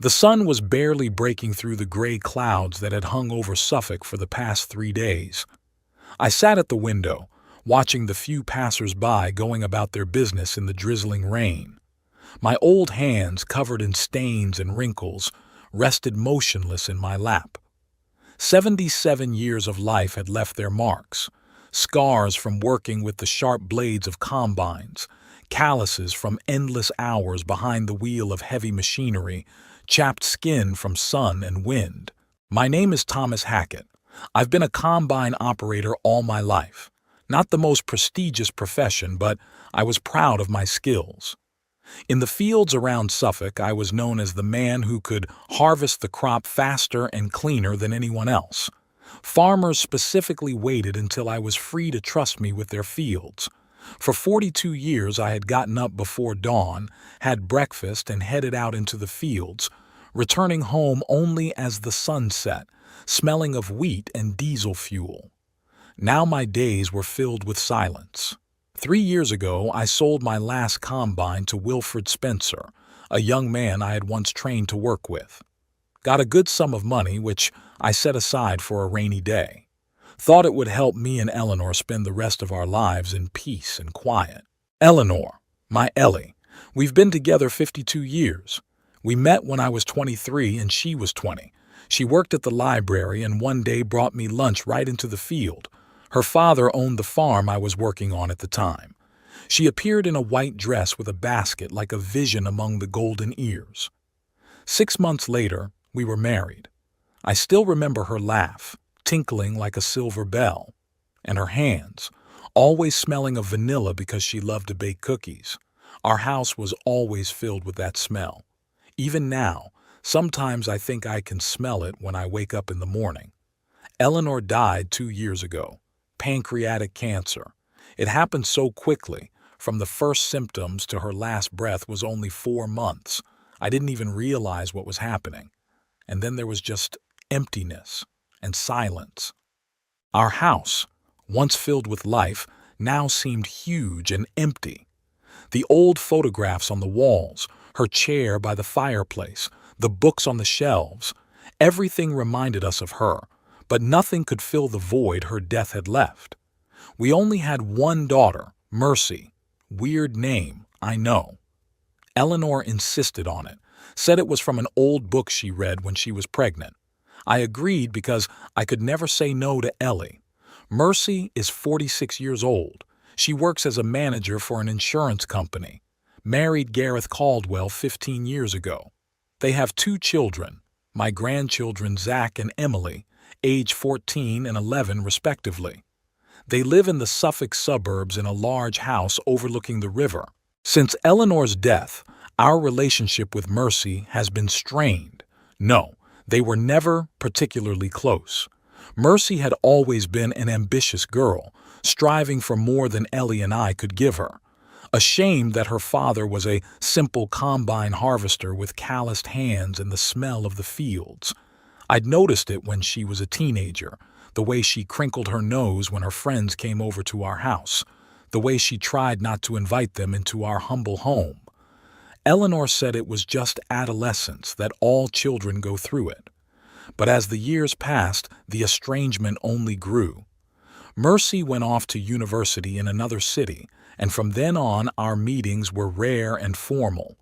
The sun was barely breaking through the gray clouds that had hung over Suffolk for the past 3 days. I sat at the window, watching the few passers-by going about their business in the drizzling rain. My old hands, covered in stains and wrinkles, rested motionless in my lap. 77 years of life had left their marks: scars from working with the sharp blades of combines, calluses from endless hours behind the wheel of heavy machinery, chapped skin from sun and wind. My name is Thomas Hackett. I've been a combine operator all my life. Not the most prestigious profession, but I was proud of my skills. In the fields around Suffolk, I was known as the man who could harvest the crop faster and cleaner than anyone else. Farmers specifically waited until I was free to trust me with their fields. For 42 years I had gotten up before dawn, had breakfast, and headed out into the fields, returning home only as the sun set, smelling of wheat and diesel fuel. Now my days were filled with silence. 3 years ago, I sold my last combine to Wilfred Spencer, a young man I had once trained to work with. Got a good sum of money, which I set aside for a rainy day. Thought it would help me and Eleanor spend the rest of our lives in peace and quiet. Eleanor, my Ellie, we've been together 52 years. We met when I was 23 and she was 20. She worked at the library and one day brought me lunch right into the field. Her father owned the farm I was working on at the time. She appeared in a white dress with a basket like a vision among the golden ears. 6 months later, we were married. I still remember her laugh, tinkling like a silver bell, and her hands, always smelling of vanilla because she loved to bake cookies. Our house was always filled with that smell. Even now, sometimes I think I can smell it when I wake up in the morning. Eleanor died 2 years ago. Pancreatic cancer. It happened so quickly. From the first symptoms to her last breath was only 4 months. I didn't even realize what was happening. And then there was just emptiness and silence. Our house, once filled with life, now seemed huge and empty. The old photographs on the walls, her chair by the fireplace, the books on the shelves, everything reminded us of her. But nothing could fill the void her death had left. We only had one daughter, Mercy. Weird name, I know. Eleanor insisted on it, said it was from an old book she read when she was pregnant. I agreed because I could never say no to Ellie. Mercy is 46 years old. She works as a manager for an insurance company. Married Gareth Caldwell 15 years ago. They have 2 children, my grandchildren Zach and Emily, age 14 and 11 respectively. They live in the Suffolk suburbs in a large house overlooking the river. Since Eleanor's death, our relationship with Mercy has been strained. No, they were never particularly close. Mercy had always been an ambitious girl, striving for more than Ellie and I could give her. Ashamed that her father was a simple combine harvester with calloused hands and the smell of the fields. I'd noticed it when she was a teenager, the way she crinkled her nose when her friends came over to our house, the way she tried not to invite them into our humble home. Eleanor said it was just adolescence, that all children go through it. But as the years passed, the estrangement only grew. Mercy went off to university in another city, and from then on our meetings were rare and formal.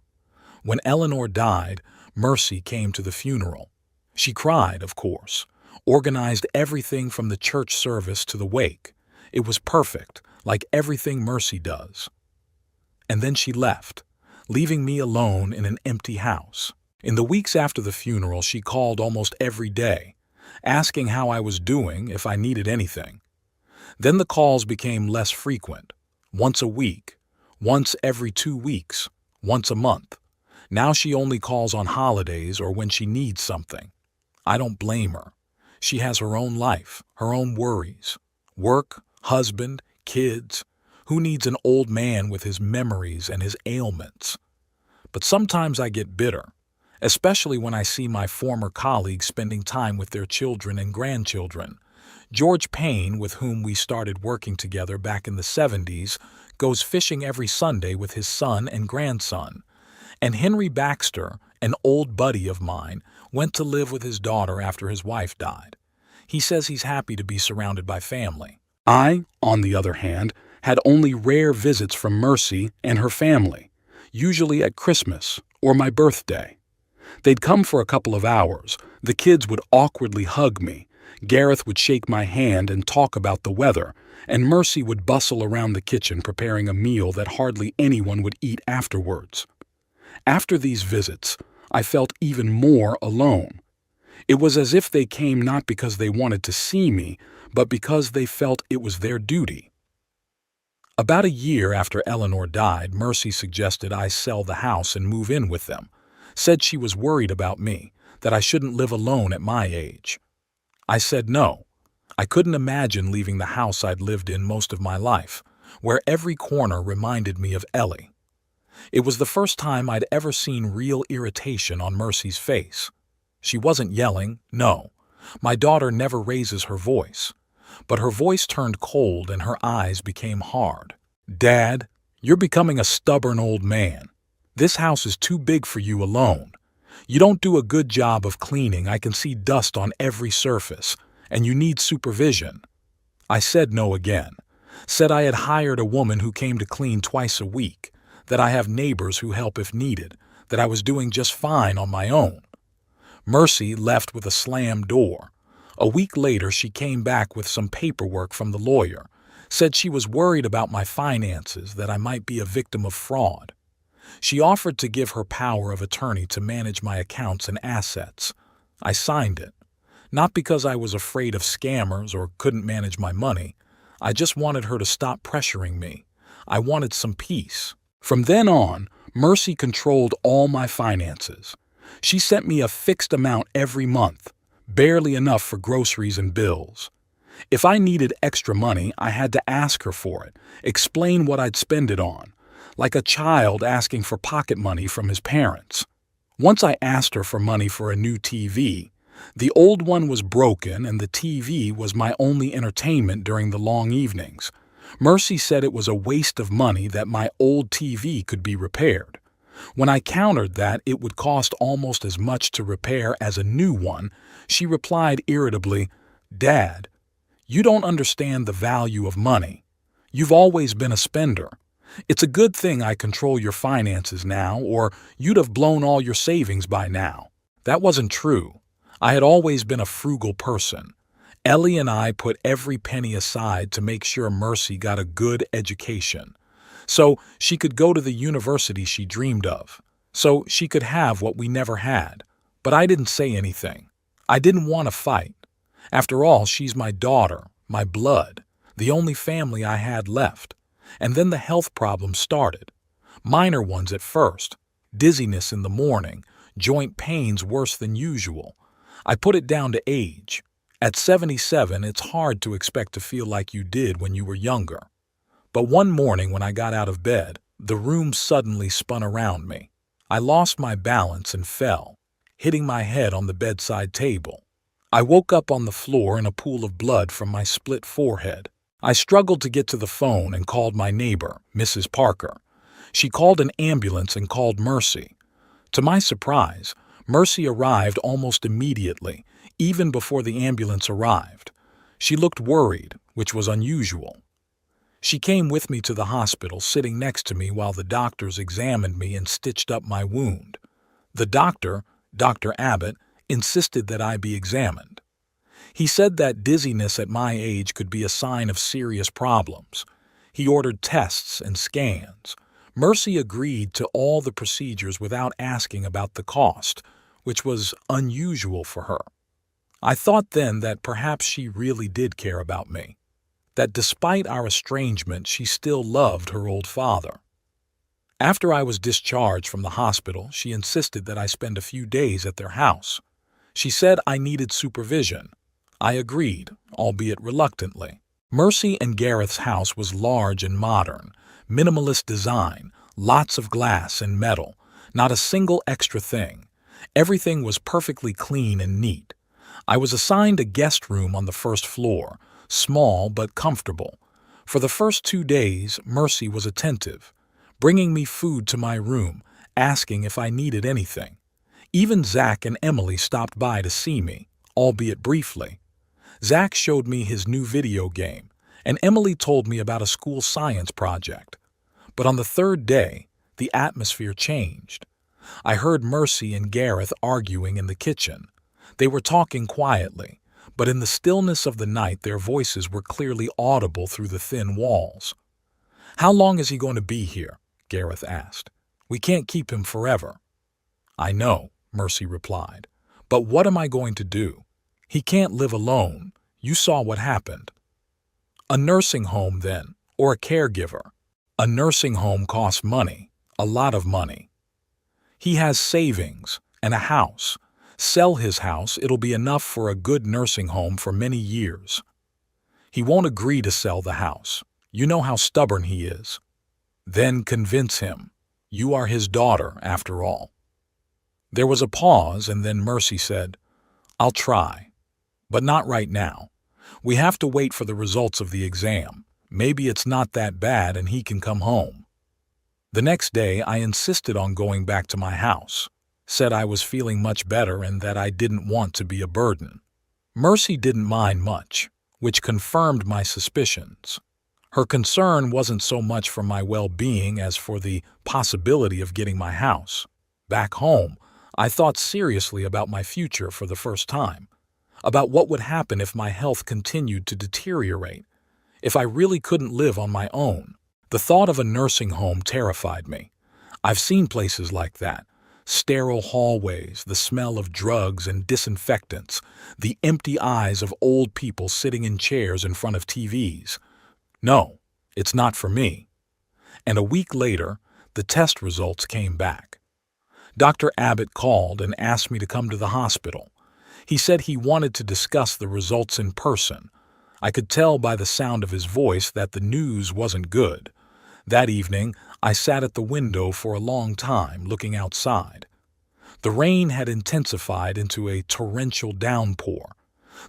When Eleanor died, Mercy came to the funeral. She cried, of course, organized everything from the church service to the wake. It was perfect, like everything Mercy does. And then she left, leaving me alone in an empty house. In the weeks after the funeral, she called almost every day, asking how I was doing, if I needed anything. Then the calls became less frequent, once a week, once every 2 weeks, once a month. Now she only calls on holidays or when she needs something. I don't blame her. She has her own life, her own worries. Work, husband, kids. Who needs an old man with his memories and his ailments? But sometimes I get bitter, especially when I see my former colleagues spending time with their children and grandchildren. George Payne, with whom we started working together back in the 70s, goes fishing every Sunday with his son and grandson. And Henry Baxter, An old buddy of mine went to live with his daughter after his wife died. He says he's happy to be surrounded by family. I, on the other hand, had only rare visits from Mercy and her family, usually at Christmas or my birthday. They'd come for a couple of hours, the kids would awkwardly hug me, Gareth would shake my hand and talk about the weather, and Mercy would bustle around the kitchen preparing a meal that hardly anyone would eat afterwards. After these visits, I felt even more alone. It was as if they came not because they wanted to see me, but because they felt it was their duty. About a year after Eleanor died, Mercy suggested I sell the house and move in with them, said she was worried about me, that I shouldn't live alone at my age. I said no. I couldn't imagine leaving the house I'd lived in most of my life, where every corner reminded me of Ellie. It was the first time I'd ever seen real irritation on Mercy's face. She wasn't yelling, no. My daughter never raises her voice. But her voice turned cold and her eyes became hard. "Dad, you're becoming a stubborn old man. This house is too big for you alone. You don't do a good job of cleaning. I can see dust on every surface, and you need supervision." I said no again. Said I had hired a woman who came to clean twice a week, that I have neighbors who help if needed, that I was doing just fine on my own. Mercy left with a slammed door. A week later, she came back with some paperwork from the lawyer, said she was worried about my finances, that I might be a victim of fraud. She offered to give her power of attorney to manage my accounts and assets. I signed it. Not because I was afraid of scammers or couldn't manage my money. I just wanted her to stop pressuring me. I wanted some peace. From then on, Mercy controlled all my finances. She sent me a fixed amount every month, barely enough for groceries and bills. If I needed extra money, I had to ask her for it, explain what I'd spend it on, like a child asking for pocket money from his parents. Once I asked her for money for a new TV. The old one was broken and the TV was my only entertainment during the long evenings. Mercy said it was a waste of money, that my old TV could be repaired. When I countered that it would cost almost as much to repair as a new one, she replied irritably, "Dad, you don't understand the value of money. You've always been a spender. It's a good thing I control your finances now, or you'd have blown all your savings by now." That wasn't true. I had always been a frugal person. Ellie and I put every penny aside to make sure Mercy got a good education, so she could go to the university she dreamed of, so she could have what we never had. But I didn't say anything. I didn't want to fight. After all, she's my daughter, my blood, the only family I had left. And then the health problems started. Minor ones at first. Dizziness in the morning, joint pains worse than usual. I put it down to age. At 77, it's hard to expect to feel like you did when you were younger. But one morning when I got out of bed, the room suddenly spun around me. I lost my balance and fell, hitting my head on the bedside table. I woke up on the floor in a pool of blood from my split forehead. I struggled to get to the phone and called my neighbor, Mrs. Parker. She called an ambulance and called Mercy. To my surprise, Mercy arrived almost immediately, even before the ambulance arrived. She looked worried, which was unusual. She came with me to the hospital, sitting next to me while the doctors examined me and stitched up my wound. The doctor, Dr. Abbott, insisted that I be examined. He said that dizziness at my age could be a sign of serious problems. He ordered tests and scans. Mercy agreed to all the procedures without asking about the cost, which was unusual for her. I thought then that perhaps she really did care about me, that despite our estrangement, she still loved her old father. After I was discharged from the hospital, she insisted that I spend a few days at their house. She said I needed supervision. I agreed, albeit reluctantly. Mercy and Gareth's house was large and modern, minimalist design, lots of glass and metal, not a single extra thing. Everything was perfectly clean and neat. I was assigned a guest room on the first floor, small but comfortable. For the first 2 days, Mercy was attentive, bringing me food to my room, asking if I needed anything. Even Zach and Emily stopped by to see me, albeit briefly. Zach showed me his new video game, and Emily told me about a school science project. But on the third day, the atmosphere changed. I heard Mercy and Gareth arguing in the kitchen. They were talking quietly, but in the stillness of the night their voices were clearly audible through the thin walls. "How long is he going to be here?" Gareth asked. "We can't keep him forever." "I know," Mercy replied. "But what am I going to do? He can't live alone. You saw what happened." "A nursing home, then, or a caregiver." "A nursing home costs money, a lot of money." "He has savings and a house. Sell his house, it'll be enough for a good nursing home for many years." "He won't agree to sell the house. You know how stubborn he is." "Then convince him. You are his daughter, after all." There was a pause, and then Mercy said, "I'll try. But not right now. We have to wait for the results of the exam. Maybe it's not that bad and he can come home." The next day, I insisted on going back to my house, said I was feeling much better and that I didn't want to be a burden. Mercy didn't mind much, which confirmed my suspicions. Her concern wasn't so much for my well-being as for the possibility of getting my house. Back home, I thought seriously about my future for the first time, about what would happen if my health continued to deteriorate, if I really couldn't live on my own. The thought of a nursing home terrified me. I've seen places like that. Sterile hallways, the smell of drugs and disinfectants, the empty eyes of old people sitting in chairs in front of TVs. No, it's not for me. And a week later, the test results came back. Dr. Abbott called and asked me to come to the hospital. He said he wanted to discuss the results in person. I could tell by the sound of his voice that the news wasn't good. That evening, I sat at the window for a long time, looking outside. The rain had intensified into a torrential downpour.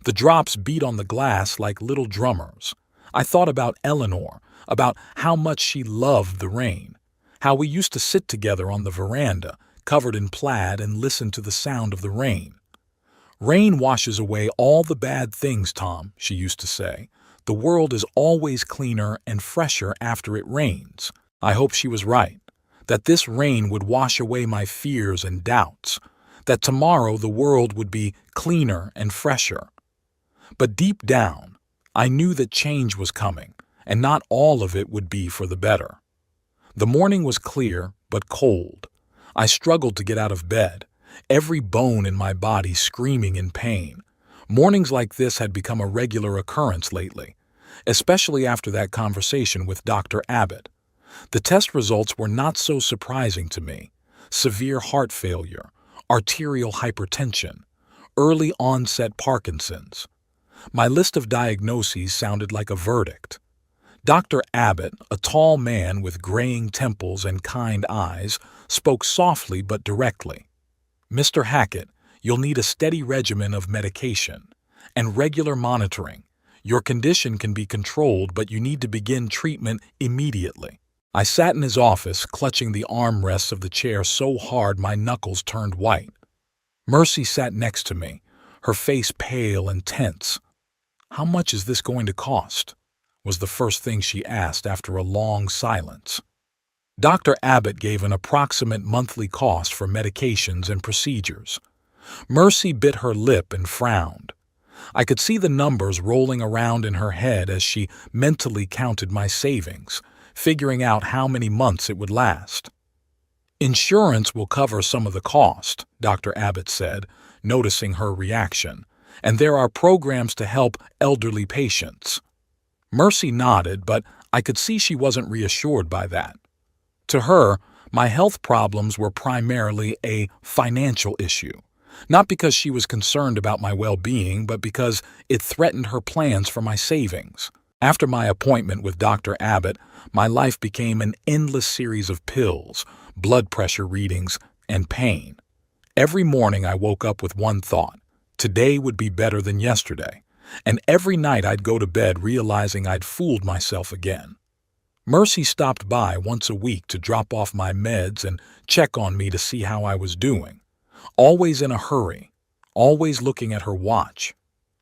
The drops beat on the glass like little drummers. I thought about Eleanor, about how much she loved the rain, how we used to sit together on the veranda, covered in plaid, and listen to the sound of the rain. "Rain washes away all the bad things, Tom," she used to say. "The world is always cleaner and fresher after it rains." I hope she was right, that this rain would wash away my fears and doubts, that tomorrow the world would be cleaner and fresher. But deep down, I knew that change was coming, and not all of it would be for the better. The morning was clear but cold. I struggled to get out of bed, every bone in my body screaming in pain. Mornings like this had become a regular occurrence lately, especially after that conversation with Dr. Abbott. The test results were not so surprising to me. Severe heart failure, arterial hypertension, early onset Parkinson's. My list of diagnoses sounded like a verdict. Dr. Abbott, a tall man with graying temples and kind eyes, spoke softly but directly. "Mr. Hackett, you'll need a steady regimen of medication and regular monitoring. Your condition can be controlled, but you need to begin treatment immediately." I sat in his office, clutching the armrests of the chair so hard my knuckles turned white. Mercy sat next to me, her face pale and tense. "How much is this going to cost?" was the first thing she asked after a long silence. Dr. Abbott gave an approximate monthly cost for medications and procedures. Mercy bit her lip and frowned. I could see the numbers rolling around in her head as she mentally counted my savings, figuring out how many months it would last. "Insurance will cover some of the cost," Dr. Abbott said, noticing her reaction, "and there are programs to help elderly patients." Mercy nodded, but I could see she wasn't reassured by that. To her, my health problems were primarily a financial issue, not because she was concerned about my well-being, but because it threatened her plans for my savings. After my appointment with Dr. Abbott, my life became an endless series of pills, blood pressure readings, and pain. Every morning I woke up with one thought: today would be better than yesterday, and every night I'd go to bed realizing I'd fooled myself again. Mercy stopped by once a week to drop off my meds and check on me to see how I was doing. Always in a hurry, always looking at her watch.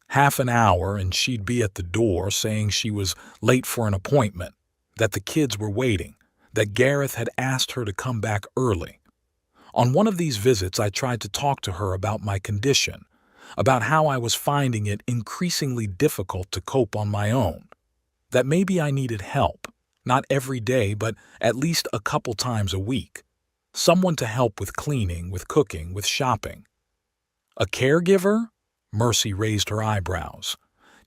Half an hour and she'd be at the door saying she was late for an appointment, that the kids were waiting, that Gareth had asked her to come back early. On one of these visits, I tried to talk to her about my condition, about how I was finding it increasingly difficult to cope on my own, that maybe I needed help, not every day, but at least a couple times a week. Someone to help with cleaning, with cooking, with shopping. A caregiver? Mercy raised her eyebrows.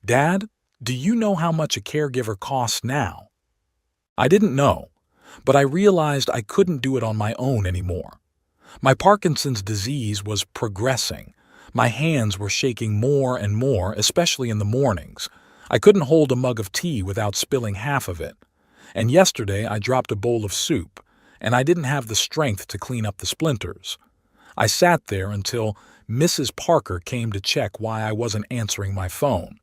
Dad, do you know how much a caregiver costs now? I didn't know, but I realized I couldn't do it on my own anymore. My Parkinson's disease was progressing. My hands were shaking more and more, especially in the mornings. I couldn't hold a mug of tea without spilling half of it. And yesterday I dropped a bowl of soup, and I didn't have the strength to clean up the splinters. I sat there until Mrs. Parker came to check why I wasn't answering my phone.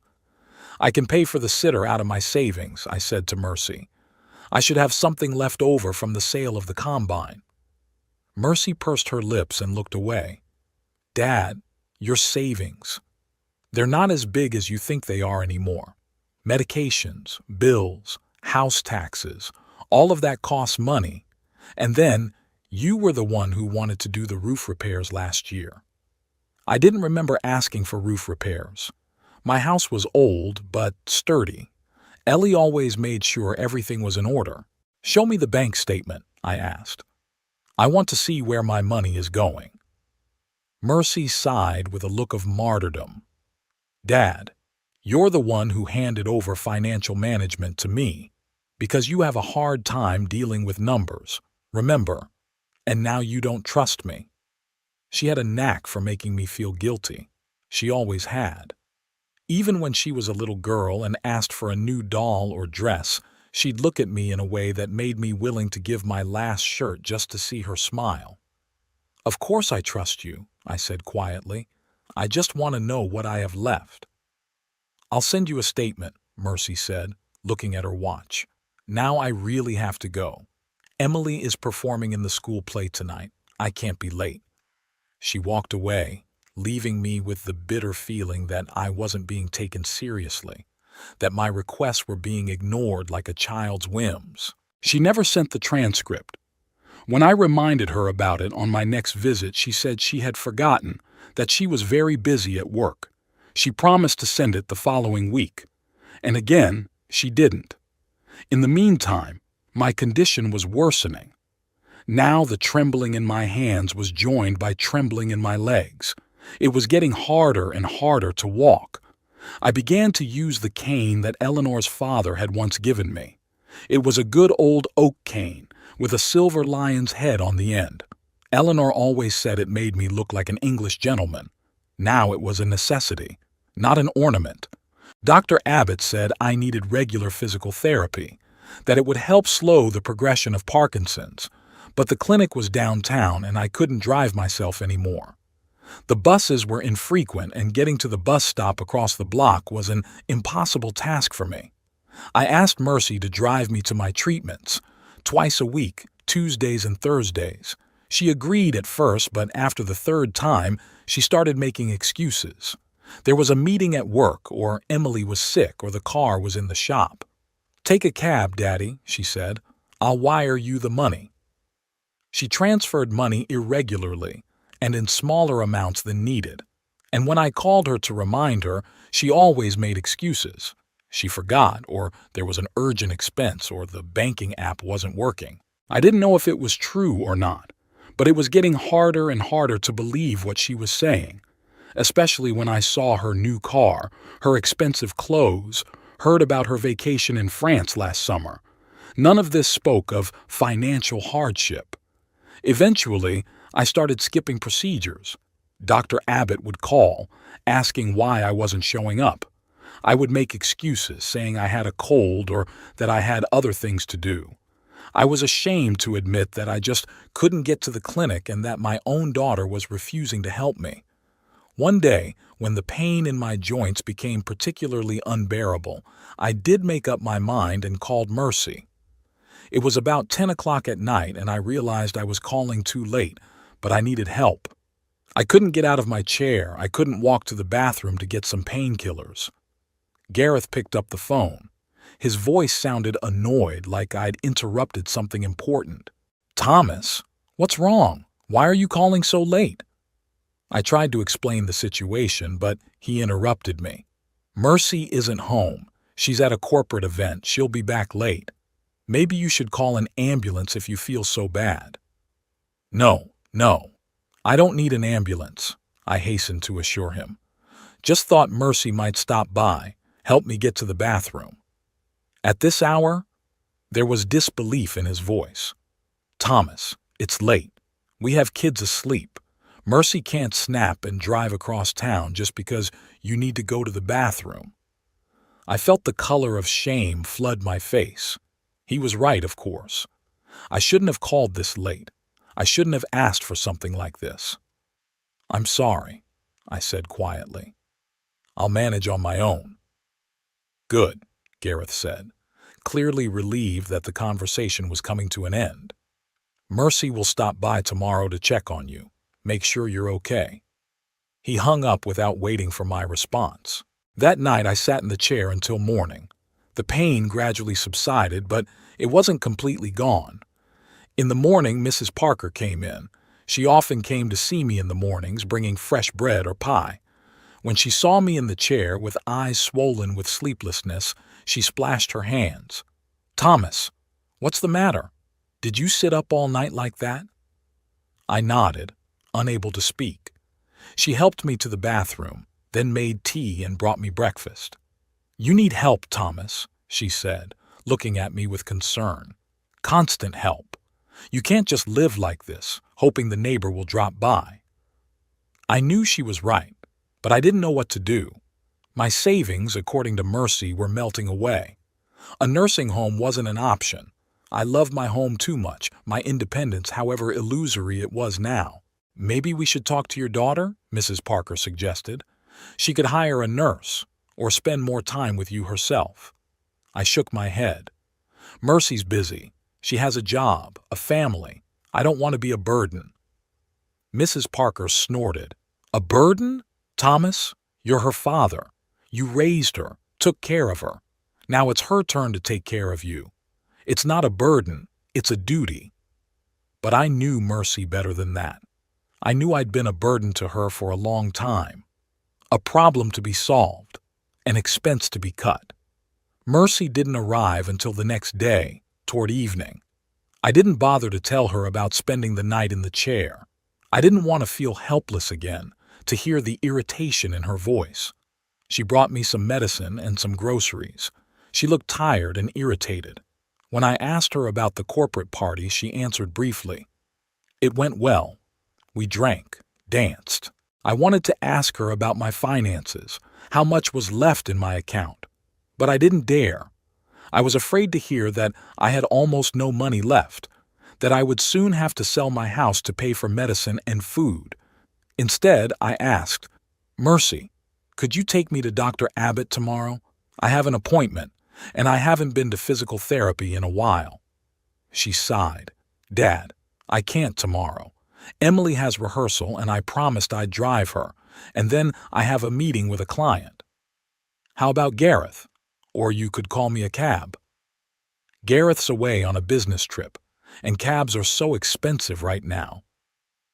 I can pay for the sitter out of my savings, I said to Mercy. I should have something left over from the sale of the combine. Mercy pursed her lips and looked away. Dad, your savings. They're not as big as you think they are anymore. Medications, bills, house taxes, all of that costs money. And then, you were the one who wanted to do the roof repairs last year. I didn't remember asking for roof repairs. My house was old, but sturdy. Ellie always made sure everything was in order. Show me the bank statement, I asked. I want to see where my money is going. Mercy sighed with a look of martyrdom. Dad, you're the one who handed over financial management to me, because you have a hard time dealing with numbers, remember, and now you don't trust me. She had a knack for making me feel guilty. She always had. Even when she was a little girl and asked for a new doll or dress, she'd look at me in a way that made me willing to give my last shirt just to see her smile. Of course I trust you, I said quietly. I just want to know what I have left. I'll send you a statement, Mercy said, looking at her watch. Now I really have to go. Emily is performing in the school play tonight. I can't be late. She walked away, leaving me with the bitter feeling that I wasn't being taken seriously, that my requests were being ignored like a child's whims. She never sent the transcript. When I reminded her about it on my next visit, she said she had forgotten, that she was very busy at work. She promised to send it the following week. And again, she didn't. In the meantime, my condition was worsening. Now the trembling in my hands was joined by trembling in my legs. It was getting harder and harder to walk. I began to use the cane that Eleanor's father had once given me. It was a good old oak cane with a silver lion's head on the end. Eleanor always said it made me look like an English gentleman. Now it was a necessity, not an ornament. Dr. Abbott said I needed regular physical therapy, that it would help slow the progression of Parkinson's, but the clinic was downtown and I couldn't drive myself anymore. The buses were infrequent and getting to the bus stop across the block was an impossible task for me. I asked Mercy to drive me to my treatments, twice a week, Tuesdays and Thursdays. She agreed at first, but after the third time, she started making excuses. There was a meeting at work, or Emily was sick, or the car was in the shop. Take a cab, Daddy, she said. I'll wire you the money. She transferred money irregularly and in smaller amounts than needed, and when I called her to remind her, she always made excuses. She forgot, or there was an urgent expense, or the banking app wasn't working. I didn't know if it was true or not, but it was getting harder and harder to believe what she was saying, especially when I saw her new car, her expensive clothes, heard about her vacation in France last summer. None of this spoke of financial hardship. Eventually, I started skipping procedures. Dr. Abbott would call, asking why I wasn't showing up. I would make excuses, saying I had a cold or that I had other things to do. I was ashamed to admit that I just couldn't get to the clinic and that my own daughter was refusing to help me. One day, when the pain in my joints became particularly unbearable, I did make up my mind and called Mercy. It was about 10 o'clock at night and I realized I was calling too late, but I needed help. I couldn't get out of my chair. I couldn't walk to the bathroom to get some painkillers. Gareth picked up the phone. His voice sounded annoyed, like I'd interrupted something important. "Thomas, what's wrong? Why are you calling so late?" I tried to explain the situation, but he interrupted me. "Mercy isn't home. She's at a corporate event. She'll be back late. Maybe you should call an ambulance if you feel so bad." No, I don't need an ambulance," I hastened to assure him. "Just thought Mercy might stop by, help me get to the bathroom." At this hour, there was disbelief in his voice. "Thomas, it's late. We have kids asleep. Mercy can't snap and drive across town just because you need to go to the bathroom." I felt the color of shame flood my face. He was right, of course. I shouldn't have called this late. I shouldn't have asked for something like this. "I'm sorry," I said quietly. "I'll manage on my own." "Good," Gareth said, clearly relieved that the conversation was coming to an end. "Mercy will stop by tomorrow to check on you. Make sure you're okay." He hung up without waiting for my response. That night I sat in the chair until morning. The pain gradually subsided, but it wasn't completely gone. In the morning, Mrs. Parker came in. She often came to see me in the mornings, bringing fresh bread or pie. When she saw me in the chair with eyes swollen with sleeplessness, she splashed her hands. "Thomas, what's the matter? Did you sit up all night like that?" I nodded, unable to speak. She helped me to the bathroom, then made tea and brought me breakfast. "You need help, Thomas," she said, looking at me with concern. "Constant help. You can't just live like this, hoping the neighbor will drop by." I knew she was right, but I didn't know what to do. My savings, according to Mercy, were melting away. A nursing home wasn't an option. I loved my home too much, my independence, however illusory it was now. "Maybe we should talk to your daughter," Mrs. Parker suggested. "She could hire a nurse, or spend more time with you herself." I shook my head. "Mercy's busy. She has a job, a family. I don't want to be a burden." Mrs. Parker snorted. "A burden? Thomas, you're her father. You raised her, took care of her. Now it's her turn to take care of you. It's not a burden, it's a duty." But I knew Mercy better than that. I knew I'd been a burden to her for a long time. A problem to be solved, an expense to be cut. Mercy didn't arrive until the next day, toward evening. I didn't bother to tell her about spending the night in the chair. I didn't want to feel helpless again, to hear the irritation in her voice. She brought me some medicine and some groceries. She looked tired and irritated. When I asked her about the corporate party, she answered briefly. "It went well. We drank, danced." I wanted to ask her about my finances, how much was left in my account. But I didn't dare. I was afraid to hear that I had almost no money left, that I would soon have to sell my house to pay for medicine and food. Instead, I asked, "Mercy, could you take me to Dr. Abbott tomorrow? I have an appointment, and I haven't been to physical therapy in a while." She sighed. "Dad, I can't tomorrow. Emily has rehearsal, and I promised I'd drive her, and then I have a meeting with a client." "How about Gareth? Or you could call me a cab." "Gareth's away on a business trip, and cabs are so expensive right now."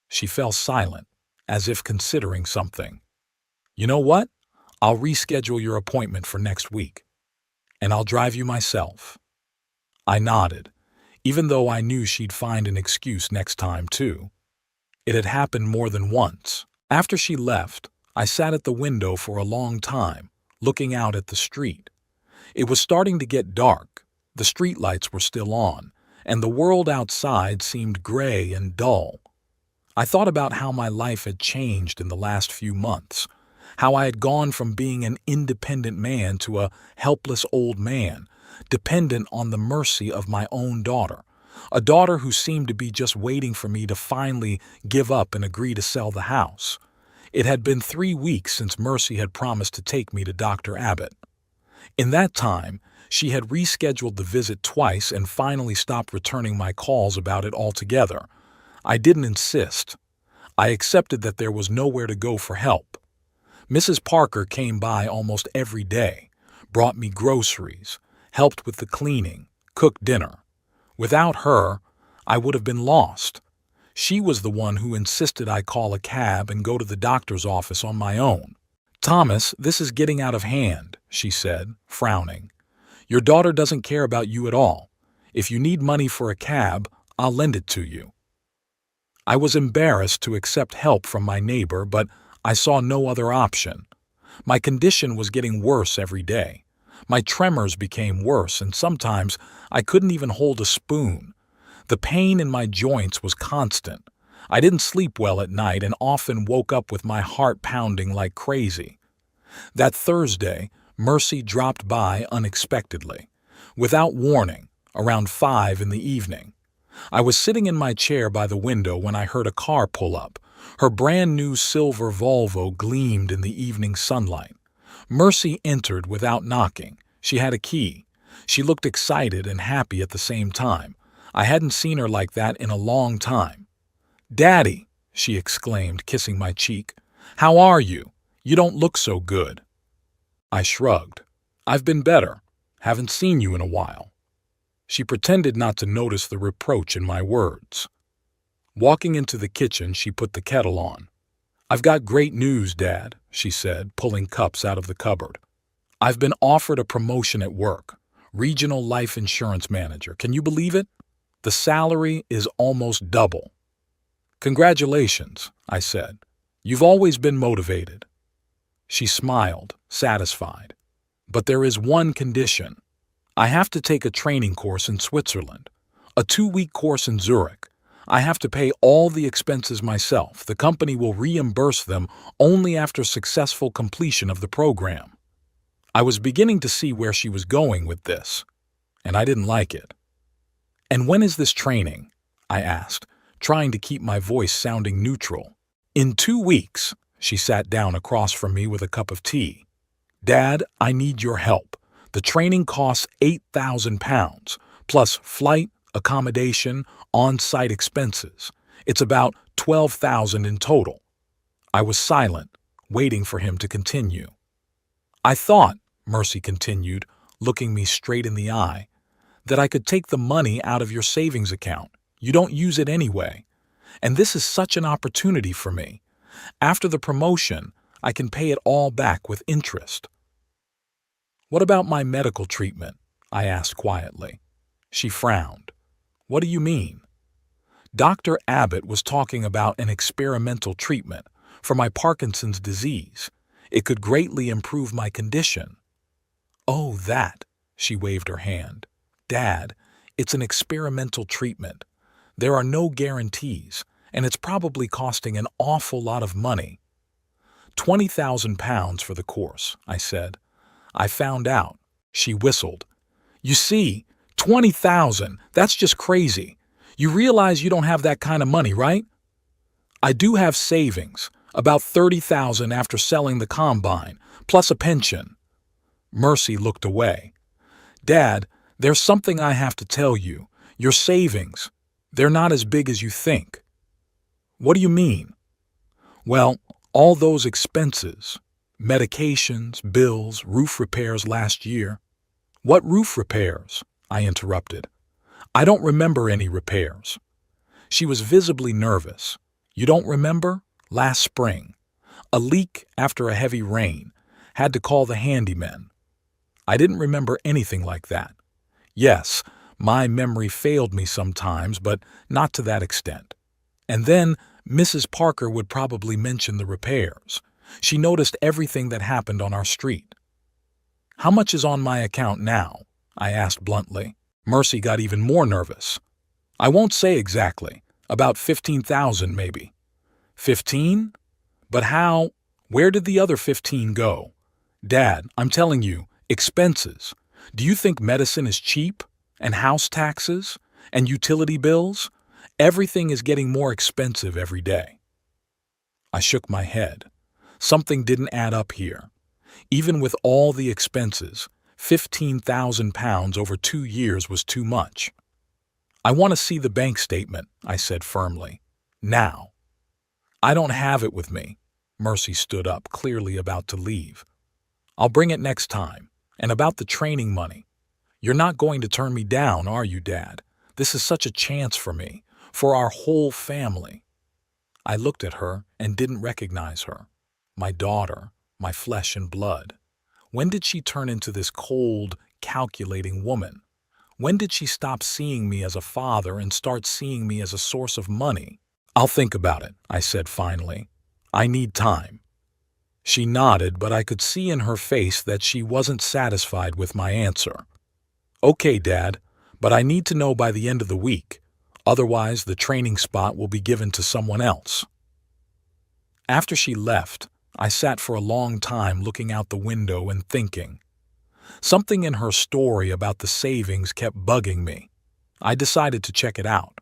She fell silent, as if considering something. "You know what? I'll reschedule your appointment for next week, and I'll drive you myself." I nodded, even though I knew she'd find an excuse next time, too. It had happened more than once. After she left, I sat at the window for a long time, looking out at the street. It was starting to get dark, the streetlights were still on, and the world outside seemed gray and dull. I thought about how my life had changed in the last few months, how I had gone from being an independent man to a helpless old man, dependent on the mercy of my own daughter, a daughter who seemed to be just waiting for me to finally give up and agree to sell the house. It had been 3 weeks since Mercy had promised to take me to Dr. Abbott. In that time, she had rescheduled the visit twice and finally stopped returning my calls about it altogether. I didn't insist. I accepted that there was nowhere to go for help. Mrs. Parker came by almost every day, brought me groceries, helped with the cleaning, cooked dinner. Without her, I would have been lost. She was the one who insisted I call a cab and go to the doctor's office on my own. "Thomas, this is getting out of hand," she said, frowning. "Your daughter doesn't care about you at all. If you need money for a cab, I'll lend it to you." I was embarrassed to accept help from my neighbor, but I saw no other option. My condition was getting worse every day. My tremors became worse, and sometimes I couldn't even hold a spoon. The pain in my joints was constant. I didn't sleep well at night and often woke up with my heart pounding like crazy. That Thursday, Mercy dropped by unexpectedly, without warning, around 5 in the evening. I was sitting in my chair by the window when I heard a car pull up. Her brand-new silver Volvo gleamed in the evening sunlight. Mercy entered without knocking. She had a key. She looked excited and happy at the same time. I hadn't seen her like that in a long time. "Daddy," she exclaimed, kissing my cheek. "How are you? You don't look so good." I shrugged. "I've been better. Haven't seen you in a while." She pretended not to notice the reproach in my words. Walking into the kitchen, she put the kettle on. "I've got great news, Dad," she said, pulling cups out of the cupboard. "I've been offered a promotion at work, regional life insurance manager. Can you believe it? The salary is almost double." "Congratulations," I said. "You've always been motivated." She smiled, satisfied. "But there is one condition. I have to take a training course in Switzerland, a 2-week course in Zurich. I have to pay all the expenses myself. The company will reimburse them only after successful completion of the program." I was beginning to see where she was going with this, and I didn't like it. "And when is this training?" I asked, trying to keep my voice sounding neutral. "In 2 weeks." She sat down across from me with a cup of tea. "Dad, I need your help. The training costs £8,000, plus flight, accommodation, on-site expenses. It's about $12,000 in total." I was silent, waiting for him to continue. "I thought," Mercy continued, looking me straight in the eye, "that I could take the money out of your savings account. You don't use it anyway. And this is such an opportunity for me. After the promotion, I can pay it all back with interest." "What about my medical treatment?" I asked quietly. She frowned. "What do you mean?" "Dr. Abbott was talking about an experimental treatment for my Parkinson's disease. It could greatly improve my condition." "Oh, that," she waved her hand. "Dad, it's an experimental treatment. There are no guarantees, and it's probably costing an awful lot of money." £20,000 for the course, I said. "I found out." She whistled. "You see, 20,000, that's just crazy. You realize you don't have that kind of money, right?" "I do have savings, about 30,000 after selling the combine, plus a pension." Mercy looked away. "Dad, there's something I have to tell you. Your savings, they're not as big as you think." "What do you mean?" "Well, all those expenses, medications, bills, roof repairs last year." "What roof repairs?" I interrupted. "I don't remember any repairs." She was visibly nervous. "You don't remember? Last spring. A leak after a heavy rain. Had to call the handyman." I didn't remember anything like that. Yes, my memory failed me sometimes, but not to that extent. And then Mrs. Parker would probably mention the repairs. She noticed everything that happened on our street. "How much is on my account now?" I asked bluntly. Mercy got even more nervous. "I won't say exactly. About 15,000 maybe." 15? But how? Where did the other 15 go? Dad, I'm telling you, expenses. Do you think medicine is cheap? And house taxes? And utility bills? Everything is getting more expensive every day. I shook my head. Something didn't add up here. Even with all the expenses, £15,000 over 2 years was too much. "I want to see the bank statement," I said firmly. "Now." I don't have it with me. Mercy stood up, clearly about to leave. I'll bring it next time. And about the training money. You're not going to turn me down, are you, Dad? This is such a chance for me, for our whole family. I looked at her and didn't recognize her. My daughter, my flesh and blood. When did she turn into this cold, calculating woman? When did she stop seeing me as a father and start seeing me as a source of money? I'll think about it, I said finally. I need time. She nodded, but I could see in her face that she wasn't satisfied with my answer. Okay, Dad, but I need to know by the end of the week. Otherwise, the training spot will be given to someone else. After she left, I sat for a long time looking out the window and thinking. Something in her story about the savings kept bugging me. I decided to check it out.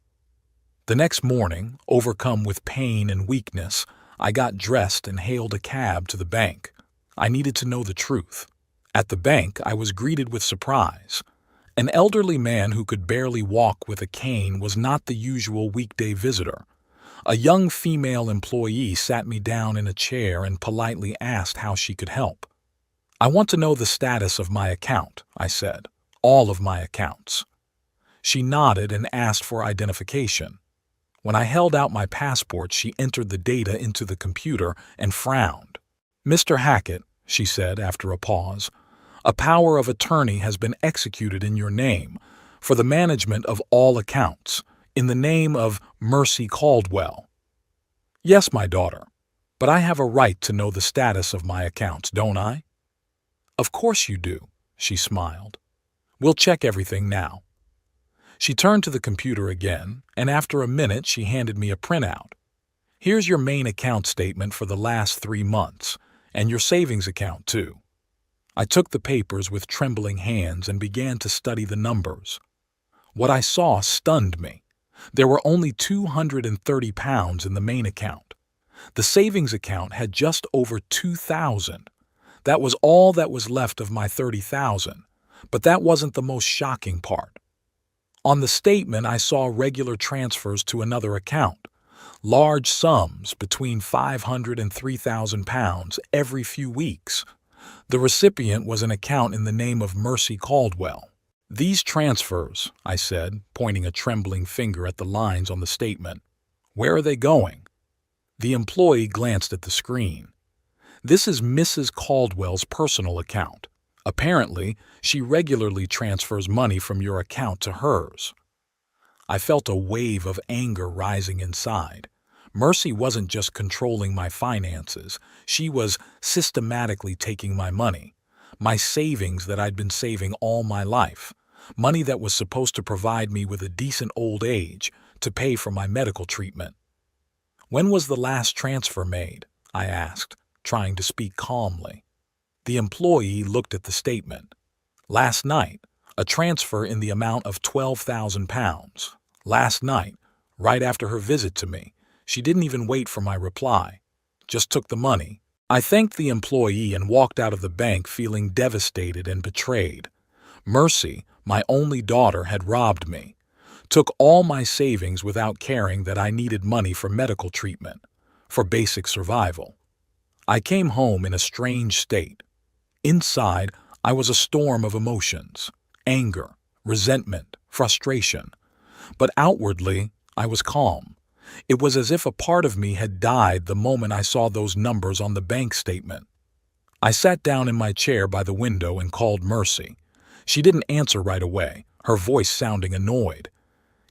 The next morning, overcome with pain and weakness, I got dressed and hailed a cab to the bank. I needed to know the truth. At the bank, I was greeted with surprise. An elderly man who could barely walk with a cane was not the usual weekday visitor. A young female employee sat me down in a chair and politely asked how she could help. I want to know the status of my account, I said. All of my accounts. She nodded and asked for identification. When I held out my passport, she entered the data into the computer and frowned. Mr. Hackett, she said after a pause, a power of attorney has been executed in your name for the management of all accounts, in the name of Mercy Caldwell. Yes, my daughter, but I have a right to know the status of my accounts, don't I? Of course you do, she smiled. We'll check everything now. She turned to the computer again, and after a minute she handed me a printout. Here's your main account statement for the last 3 months, and your savings account too. I took the papers with trembling hands and began to study the numbers. What I saw stunned me. There were only £230 in the main account. The savings account had just over $2,000. That was all that was left of my $30,000, but that wasn't the most shocking part. On the statement, I saw regular transfers to another account, large sums between £500 and £3,000 every few weeks. The recipient was an account in the name of Mercy Caldwell. These transfers, I said, pointing a trembling finger at the lines on the statement, where are they going? The employee glanced at the screen. This is Mrs. Caldwell's personal account. Apparently, she regularly transfers money from your account to hers. I felt a wave of anger rising inside. Mercy wasn't just controlling my finances. She was systematically taking my money, my savings that I'd been saving all my life, money that was supposed to provide me with a decent old age to pay for my medical treatment. When was the last transfer made? I asked, trying to speak calmly. The employee looked at the statement. Last night, a transfer in the amount of £12,000. Last night, right after her visit to me, she didn't even wait for my reply. Just took the money. I thanked the employee and walked out of the bank feeling devastated and betrayed. Mercy, my only daughter, had robbed me. Took all my savings without caring that I needed money for medical treatment, for basic survival. I came home in a strange state. Inside, I was a storm of emotions, anger, resentment, frustration. But outwardly, I was calm. It was as if a part of me had died the moment I saw those numbers on the bank statement. I sat down in my chair by the window and called Mercy. She didn't answer right away, her voice sounding annoyed.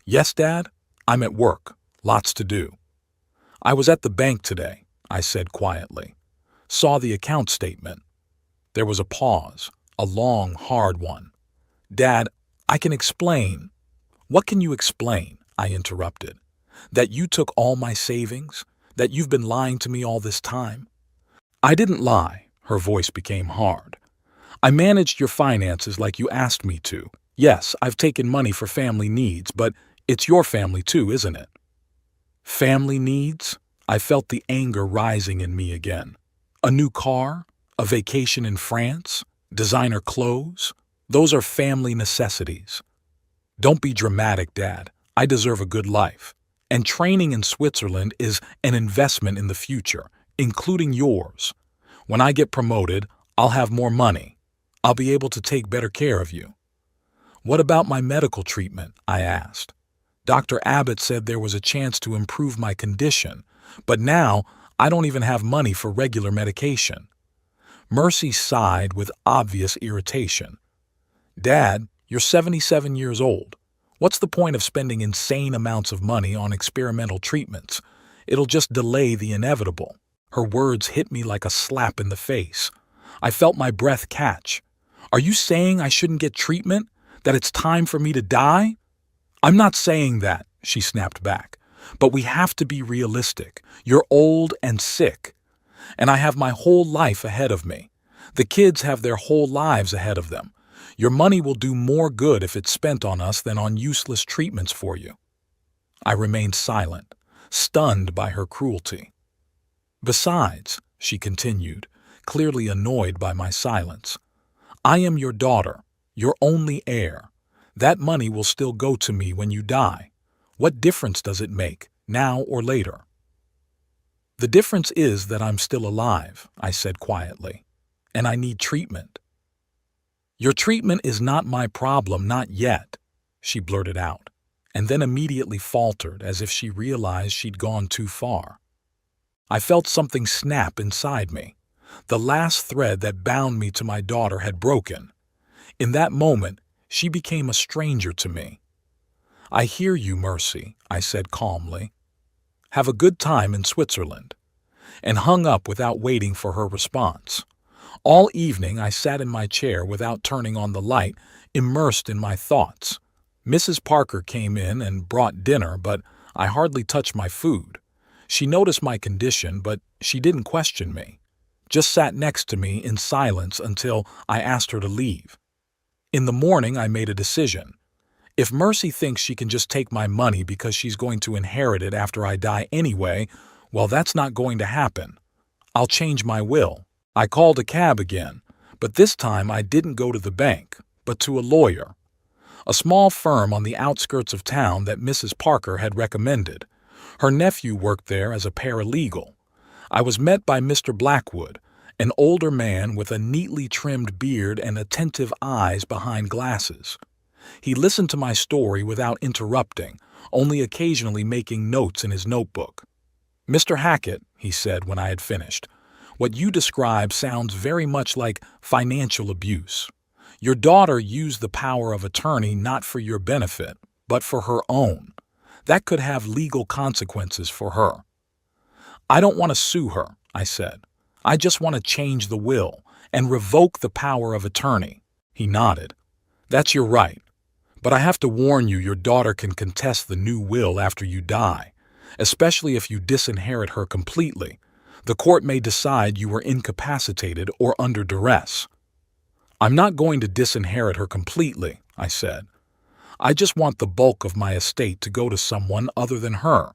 Yes, Dad? I'm at work. Lots to do. I was at the bank today, I said quietly. Saw the account statement. There was a pause, a long, hard one. Dad, I can explain. What can you explain? I interrupted. That you took all my savings? That you've been lying to me all this time? I didn't lie. Her voice became hard. I managed your finances like you asked me to. Yes, I've taken money for family needs, but it's your family too, isn't it? Family needs? I felt the anger rising in me again. A new car? A vacation in France? Designer clothes? Those are family necessities. Don't be dramatic, Dad. I deserve a good life. And training in Switzerland is an investment in the future, including yours. When I get promoted, I'll have more money. I'll be able to take better care of you." "What about my medical treatment?" I asked. "Dr. Abbott said there was a chance to improve my condition, but now I don't even have money for regular medication." Mercy sighed with obvious irritation. "Dad, you're 77 years old. What's the point of spending insane amounts of money on experimental treatments? It'll just delay the inevitable." Her words hit me like a slap in the face. I felt my breath catch. "Are you saying I shouldn't get treatment? That it's time for me to die?" "I'm not saying that," she snapped back. "But we have to be realistic. You're old and sick. And I have my whole life ahead of me. The kids have their whole lives ahead of them. Your money will do more good if it's spent on us than on useless treatments for you." I remained silent, stunned by her cruelty. "Besides," she continued, clearly annoyed by my silence, "I am your daughter, your only heir. That money will still go to me when you die. What difference does it make, now or later?" "The difference is that I'm still alive," I said quietly, "and I need treatment." "Your treatment is not my problem, not yet," she blurted out, and then immediately faltered as if she realized she'd gone too far. I felt something snap inside me. The last thread that bound me to my daughter had broken. In that moment, she became a stranger to me. "I hear you, Mercy," I said calmly. "Have a good time in Switzerland," and hung up without waiting for her response. All evening I sat in my chair without turning on the light, immersed in my thoughts. Mrs. Parker came in and brought dinner, but I hardly touched my food. She noticed my condition, but she didn't question me. Just sat next to me in silence until I asked her to leave. In the morning I made a decision. If Mercy thinks she can just take my money because she's going to inherit it after I die anyway, well, that's not going to happen. I'll change my will. I called a cab again, but this time I didn't go to the bank, but to a lawyer. A small firm on the outskirts of town that Mrs. Parker had recommended. Her nephew worked there as a paralegal. I was met by Mr. Blackwood, an older man with a neatly trimmed beard and attentive eyes behind glasses. He listened to my story without interrupting, only occasionally making notes in his notebook. "Mr. Hackett," he said when I had finished, "what you describe sounds very much like financial abuse. Your daughter used the power of attorney not for your benefit, but for her own. That could have legal consequences for her." "I don't want to sue her," I said. "I just want to change the will and revoke the power of attorney." He nodded. "That's your right. But I have to warn you, your daughter can contest the new will after you die, especially if you disinherit her completely. The court may decide you were incapacitated or under duress." "I'm not going to disinherit her completely," I said. "I just want the bulk of my estate to go to someone other than her."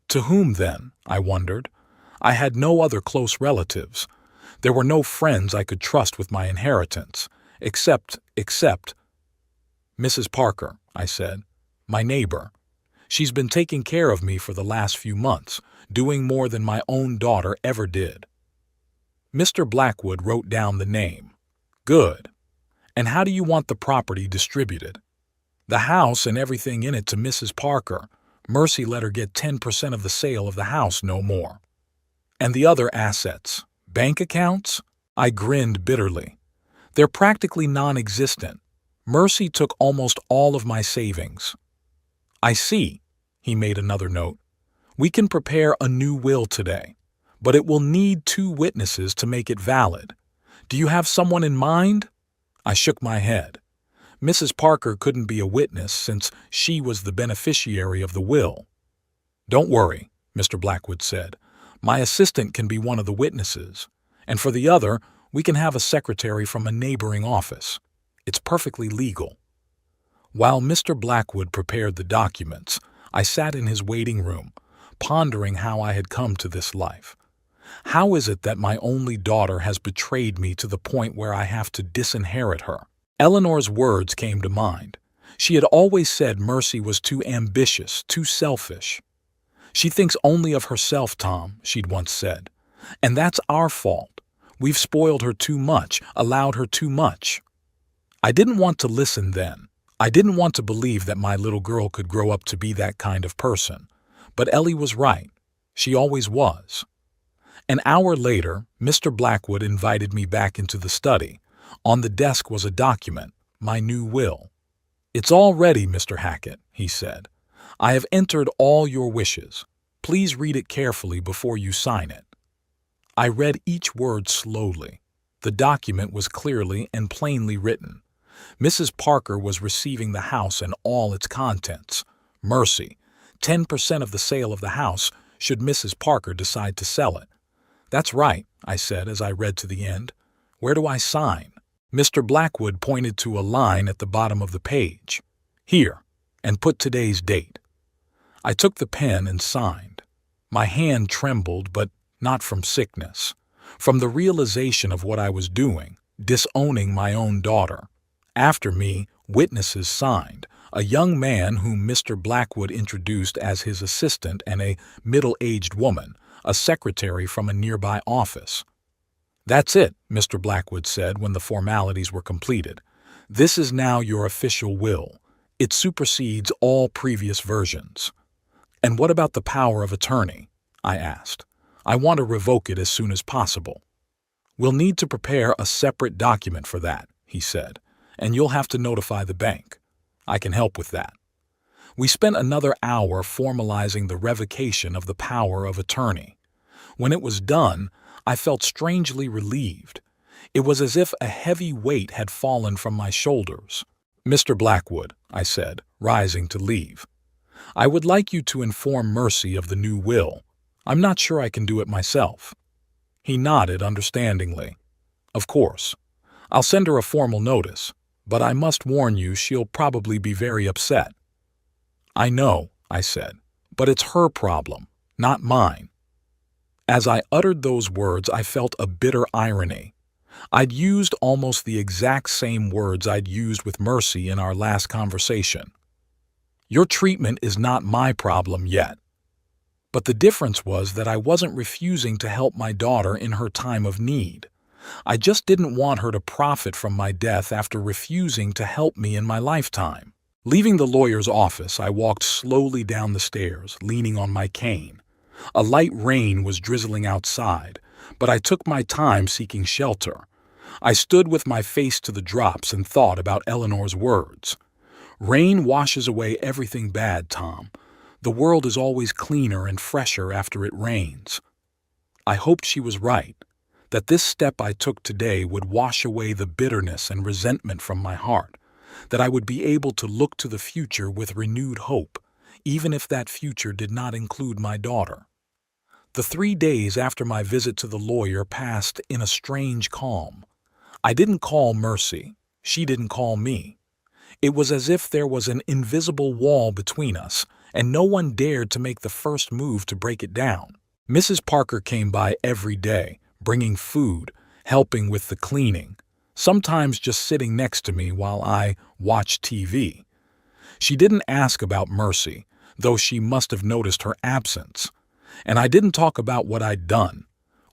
To whom then? I wondered. I had no other close relatives. There were no friends I could trust with my inheritance, except Mrs. Parker, I said, "my neighbor. She's been taking care of me for the last few months, doing more than my own daughter ever did." Mr. Blackwood wrote down the name. "Good. And how do you want the property distributed?" "The house and everything in it to Mrs. Parker. Mercy let her get 10% of the sale of the house, no more." "And the other assets? Bank accounts?" I grinned bitterly. "They're practically non-existent. Mercy took almost all of my savings." "I see." He made another note. "We can prepare a new will today, but it will need 2 witnesses to make it valid. Do you have someone in mind?" I shook my head. Mrs. Parker couldn't be a witness since she was the beneficiary of the will. "Don't worry," Mr. Blackwood said. "My assistant can be one of the witnesses, and for the other, we can have a secretary from a neighboring office. It's perfectly legal." While Mr. Blackwood prepared the documents, I sat in his waiting room, pondering how I had come to this life. How is it that my only daughter has betrayed me to the point where I have to disinherit her? Eleanor's words came to mind. She had always said Mercy was too ambitious, too selfish. She thinks only of herself, Tom, she'd once said. And that's our fault. We've spoiled her too much, allowed her too much. I didn't want to listen then. I didn't want to believe that my little girl could grow up to be that kind of person. But Ellie was right. She always was. An hour later, Mr. Blackwood invited me back into the study. On the desk was a document, my new will. "It's all ready, Mr. Hackett," he said. "I have entered all your wishes. Please read it carefully before you sign it." I read each word slowly. The document was clearly and plainly written. Mrs. Parker was receiving the house and all its contents. Mercy, 10% of the sale of the house should Mrs. Parker decide to sell it. "That's right," I said as I read to the end. "Where do I sign?" Mr. Blackwood pointed to a line at the bottom of the page. "Here, and put today's date." I took the pen and signed. My hand trembled, but not from sickness, from the realization of what I was doing, disowning my own daughter. After me, witnesses signed, a young man whom Mr. Blackwood introduced as his assistant and a middle-aged woman, a secretary from a nearby office. "That's it," Mr. Blackwood said when the formalities were completed. "This is now your official will. It supersedes all previous versions." "And what about the power of attorney?" I asked. "I want to revoke it as soon as possible." "We'll need to prepare a separate document for that," he said, "and you'll have to notify the bank. I can help with that." We spent another hour formalizing the revocation of the power of attorney. When it was done, I felt strangely relieved. It was as if a heavy weight had fallen from my shoulders. "Mr. Blackwood," I said, rising to leave, "I would like you to inform Mercy of the new will. I'm not sure I can do it myself." He nodded understandingly. "Of course. I'll send her a formal notice, but I must warn you she'll probably be very upset." "I know," I said, "but it's her problem, not mine." As I uttered those words, I felt a bitter irony. I'd used almost the exact same words I'd used with Mercy in our last conversation. "Your treatment is not my problem yet." But the difference was that I wasn't refusing to help my daughter in her time of need. I just didn't want her to profit from my death after refusing to help me in my lifetime. Leaving the lawyer's office, I walked slowly down the stairs, leaning on my cane. A light rain was drizzling outside, but I took my time seeking shelter. I stood with my face to the drops and thought about Eleanor's words. "Rain washes away everything bad, Tom. The world is always cleaner and fresher after it rains." I hoped she was right, that this step I took today would wash away the bitterness and resentment from my heart, that I would be able to look to the future with renewed hope, even if that future did not include my daughter. The 3 days after my visit to the lawyer passed in a strange calm. I didn't call Mercy. She didn't call me. It was as if there was an invisible wall between us, and no one dared to make the first move to break it down. Mrs. Parker came by every day, bringing food, helping with the cleaning, sometimes just sitting next to me while I watched TV. She didn't ask about Mercy, though she must have noticed her absence. And I didn't talk about what I'd done,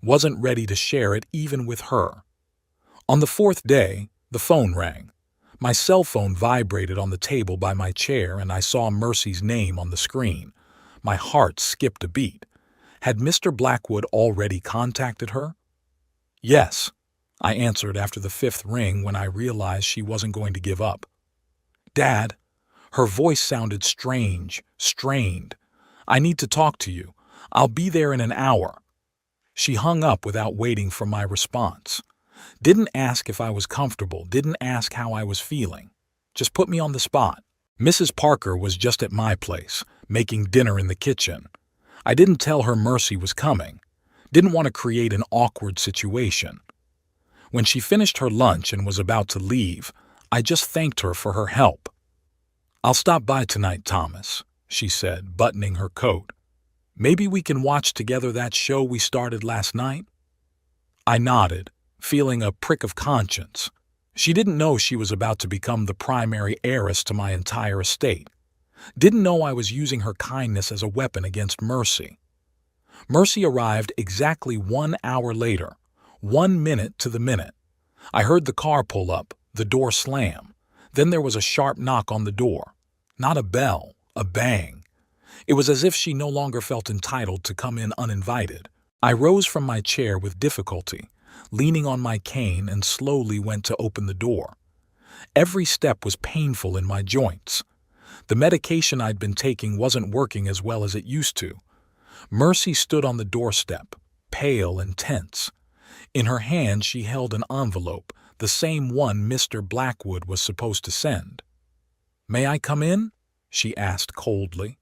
wasn't ready to share it even with her. On the 4th day, the phone rang. My cell phone vibrated on the table by my chair and I saw Mercy's name on the screen. My heart skipped a beat. Had Mr. Blackwood already contacted her? "Yes," I answered after the 5th ring when I realized she wasn't going to give up. "Dad," her voice sounded strange, strained. "I need to talk to you. I'll be there in an hour." She hung up without waiting for my response. Didn't ask if I was comfortable, didn't ask how I was feeling. Just put me on the spot. Mrs. Parker was just at my place, making dinner in the kitchen. I didn't tell her Mercy was coming. Didn't want to create an awkward situation. When she finished her lunch and was about to leave, I just thanked her for her help. "I'll stop by tonight, Thomas," she said, buttoning her coat. "Maybe we can watch together that show we started last night?" I nodded, feeling a prick of conscience. She didn't know she was about to become the primary heiress to my entire estate. Didn't know I was using her kindness as a weapon against Mercy. Mercy arrived exactly 1 hour later, 1 minute to the minute. I heard the car pull up, the door slam. Then there was a sharp knock on the door. Not a bell, a bang. It was as if she no longer felt entitled to come in uninvited. I rose from my chair with difficulty, leaning on my cane, and slowly went to open the door. Every step was painful in my joints. The medication I'd been taking wasn't working as well as it used to. Mercy stood on the doorstep, pale and tense. In her hand she held an envelope, the same one Mr. Blackwood was supposed to send. "May I come in?" she asked coldly.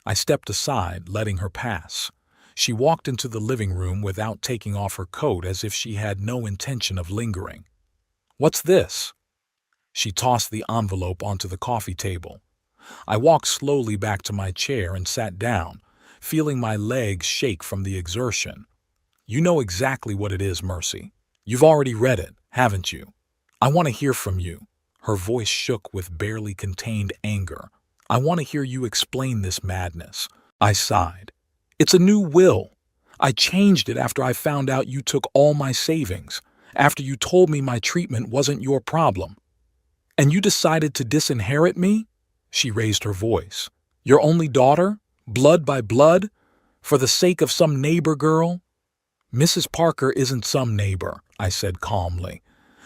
I stepped aside, letting her pass. She walked into the living room without taking off her coat, as if she had no intention of lingering. "What's this?" She tossed the envelope onto the coffee table. I walked slowly back to my chair and sat down, feeling my legs shake from the exertion. "You know exactly what it is, Mercy. You've already read it, haven't you? I want to hear from you." Her voice shook with barely contained anger. "I want to hear you explain this madness." I sighed. "It's a new will. I changed it after I found out you took all my savings, after you told me my treatment wasn't your problem. And you decided to disinherit me?" She raised her voice. "Your only daughter? Blood by blood? For the sake of some neighbor girl?" "Mrs. Parker isn't some neighbor," I said calmly.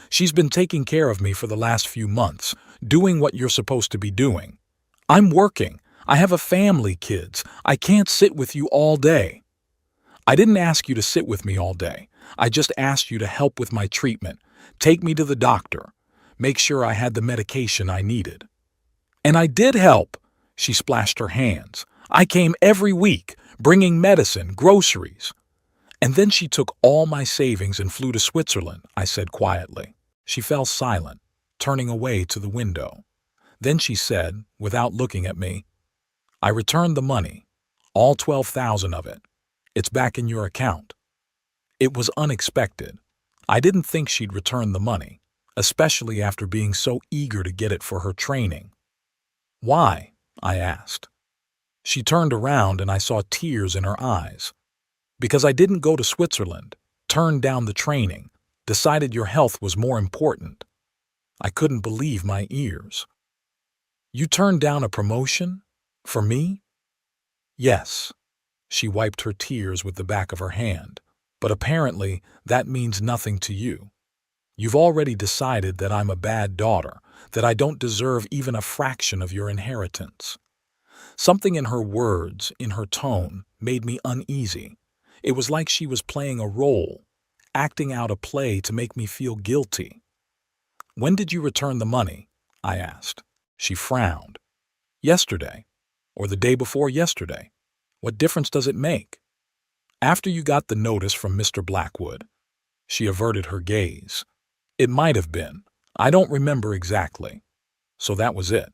"She's been taking care of me for the last few months, doing what you're supposed to be doing. I'm working. I have a family, kids. I can't sit with you all day." "I didn't ask you to sit with me all day. I just asked you to help with my treatment, take me to the doctor, make sure I had the medication I needed." "And I did help." She splashed her hands. "I came every week, bringing medicine, groceries." "And then she took all my savings and flew to Switzerland," I said quietly. She fell silent, turning away to the window. Then she said, without looking at me, "I returned the money, all 12,000 of it. It's back in your account." It was unexpected. I didn't think she'd return the money, especially after being so eager to get it for her training. "Why?" I asked. She turned around and I saw tears in her eyes. "Because I didn't go to Switzerland, turned down the training, decided your health was more important." I couldn't believe my ears. "You turned down a promotion? For me?" "Yes." She wiped her tears with the back of her hand. "But apparently that means nothing to you. You've already decided that I'm a bad daughter, that I don't deserve even a fraction of your inheritance." Something in her words, in her tone, made me uneasy. It was like she was playing a role, acting out a play to make me feel guilty. "When did you return the money?" I asked. She frowned. "Yesterday, or the day before yesterday. What difference does it make?" "After you got the notice from Mr. Blackwood." She averted her gaze. "It might have been. I don't remember exactly." So that was it.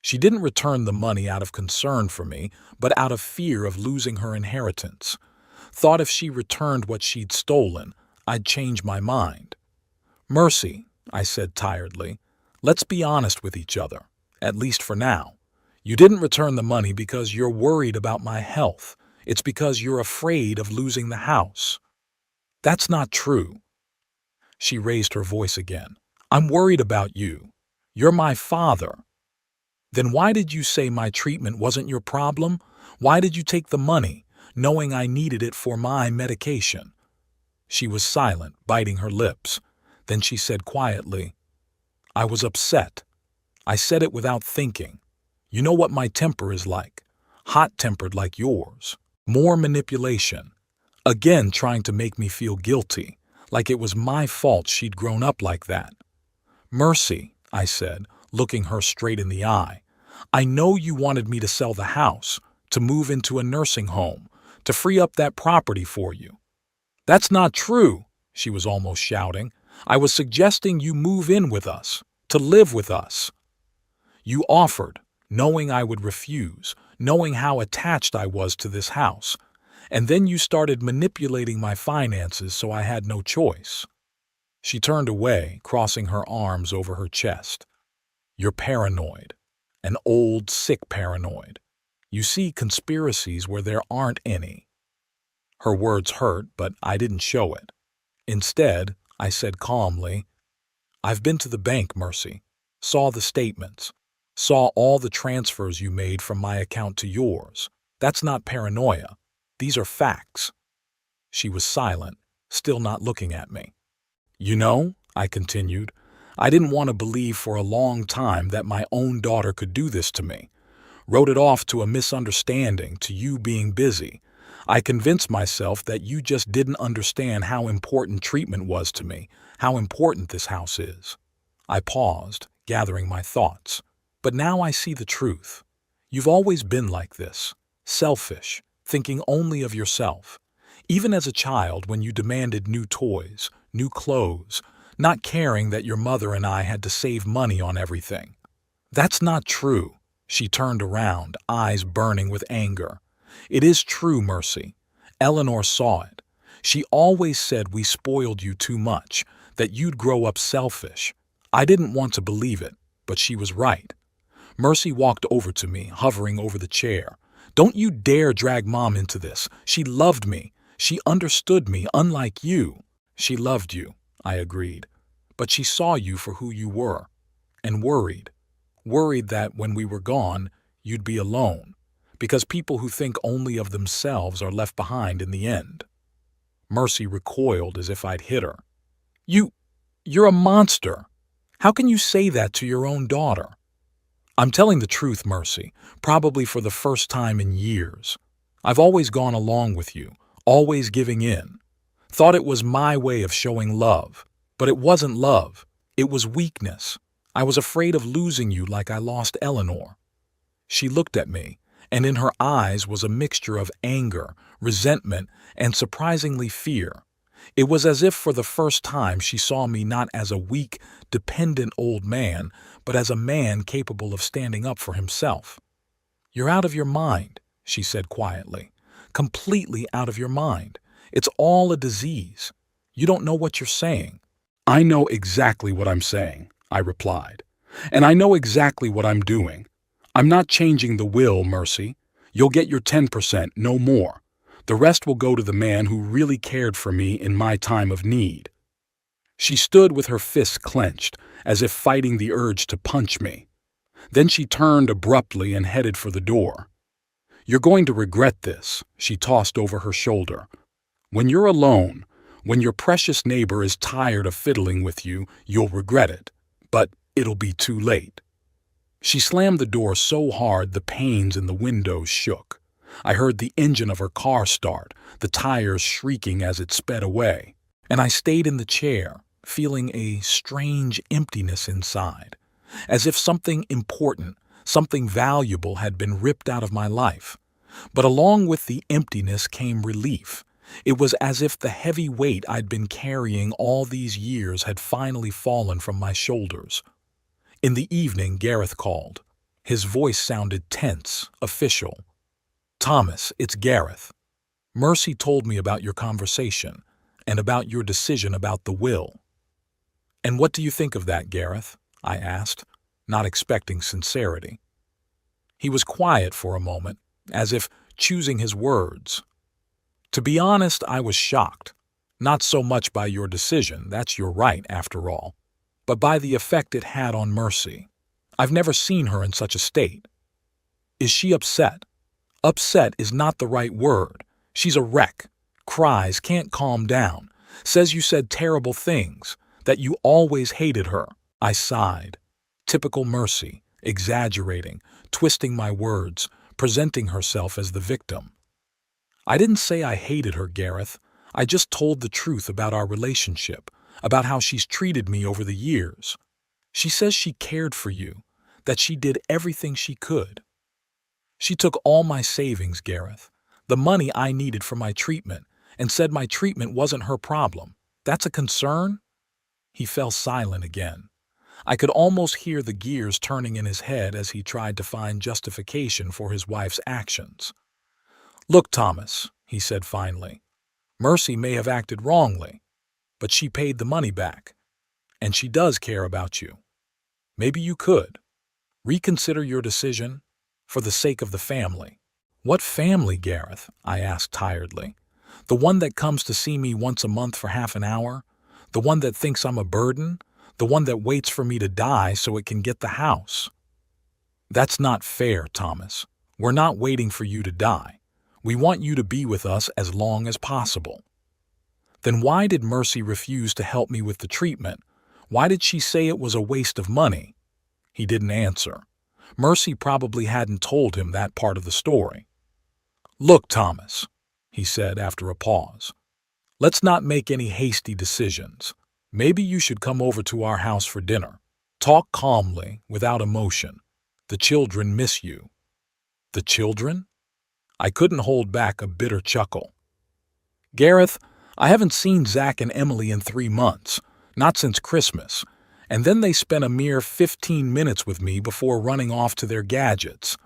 She didn't return the money out of concern for me, but out of fear of losing her inheritance. Thought if she returned what she'd stolen, I'd change my mind. "Mercy," I said tiredly, "let's be honest with each other, at least for now. You didn't return the money because you're worried about my health. It's because you're afraid of losing the house." "That's not true." She raised her voice again. "I'm worried about you. You're my father." "Then why did you say my treatment wasn't your problem? Why did you take the money, knowing I needed it for my medication?" She was silent, biting her lips. Then she said quietly, "I was upset. I said it without thinking. You know what my temper is like. Hot-tempered like yours. More manipulation. Again trying to make me feel guilty, like it was my fault she'd grown up like that." "Mercy," I said, looking her straight in the eye, "I know you wanted me to sell the house, to move into a nursing home, to free up that property for you." "That's not true," she was almost shouting. "I was suggesting you move in with us, to live with us." "You offered, knowing I would refuse, knowing how attached I was to this house, and then you started manipulating my finances so I had no choice." She turned away, crossing her arms over her chest. "You're paranoid." An old, sick paranoid. You see conspiracies where there aren't any. Her words hurt, but I didn't show it. Instead, I said calmly, I've been to the bank, Mercy. Saw the statements. Saw all the transfers you made from my account to yours. That's not paranoia. These are facts. She was silent, still not looking at me. You know, I continued, I didn't want to believe for a long time that my own daughter could do this to me. Wrote it off to a misunderstanding, to you being busy. I convinced myself that you just didn't understand how important treatment was to me, how important this house is. I paused, gathering my thoughts. But now I see the truth. You've always been like this, selfish, thinking only of yourself. Even as a child, when you demanded new toys, new clothes, not caring that your mother and I had to save money on everything. That's not true. She turned around, eyes burning with anger. It is true, Mercy. Eleanor saw it. She always said we spoiled you too much, that you'd grow up selfish. I didn't want to believe it, but she was right. Mercy walked over to me, hovering over the chair. Don't you dare drag Mom into this. She loved me. She understood me, unlike you. She loved you, I agreed. But she saw you for who you were, and worried. Worried that when we were gone, you'd be alone, because people who think only of themselves are left behind in the end. Mercy recoiled as if I'd hit her. You're a monster. How can you say that to your own daughter? I'm telling the truth, Mercy, probably for the first time in years. I've always gone along with you, always giving in. Thought it was my way of showing love, but it wasn't love. It was weakness. I was afraid of losing you like I lost Eleanor. She looked at me, and in her eyes was a mixture of anger, resentment, and surprisingly fear. It was as if for the first time she saw me not as a weak, dependent old man, but as a man capable of standing up for himself. You're out of your mind, she said quietly. Completely out of your mind. It's all a disease. You don't know what you're saying. I know exactly what I'm saying, I replied. And I know exactly what I'm doing. I'm not changing the will, Mercy. You'll get your 10%, no more. The rest will go to the man who really cared for me in my time of need. She stood with her fists clenched, as if fighting the urge to punch me. Then she turned abruptly and headed for the door. You're going to regret this, she tossed over her shoulder. When you're alone, when your precious neighbor is tired of fiddling with you, you'll regret it. But it'll be too late. She slammed the door so hard the panes in the windows shook. I heard the engine of her car start, the tires shrieking as it sped away. And I stayed in the chair, feeling a strange emptiness inside, as if something important, something valuable had been ripped out of my life. But along with the emptiness came relief. It was as if the heavy weight I'd been carrying all these years had finally fallen from my shoulders. In the evening, Gareth called. His voice sounded tense, official. Thomas, it's Gareth. Mercy told me about your conversation and about your decision about the will. And what do you think of that, Gareth? I asked, not expecting sincerity. He was quiet for a moment, as if choosing his words. To be honest, I was shocked. Not so much by your decision, that's your right after all, but by the effect it had on Mercy. I've never seen her in such a state. Is she upset? Upset is not the right word. She's a wreck. Cries, can't calm down. Says you said terrible things, that you always hated her. I sighed. Typical Mercy, exaggerating, twisting my words, presenting herself as the victim. I didn't say I hated her, Gareth. I just told the truth about our relationship, about how she's treated me over the years. She says she cared for you, that she did everything she could. She took all my savings, Gareth, the money I needed for my treatment, and said my treatment wasn't her problem. That's a concern? He fell silent again. I could almost hear the gears turning in his head as he tried to find justification for his wife's actions. Look, Thomas, he said finally, Mercy may have acted wrongly, but she paid the money back, and she does care about you. Maybe you could. Reconsider your decision for the sake of the family." "What family, Gareth?" I asked tiredly. "The one that comes to see me once a month for half an hour? The one that thinks I'm a burden? The one that waits for me to die so it can get the house?" "That's not fair, Thomas. We're not waiting for you to die. We want you to be with us as long as possible." "Then why did Mercy refuse to help me with the treatment? Why did she say it was a waste of money?" He didn't answer. Mercy probably hadn't told him that part of the story. "Look, Thomas," he said after a pause, "let's not make any hasty decisions. Maybe you should come over to our house for dinner. Talk calmly, without emotion. The children miss you." "The children?" I couldn't hold back a bitter chuckle. "Gareth, I haven't seen Zach and Emily in 3 months, not since Christmas, and then they spent a mere 15 minutes with me before running off to their gadgets."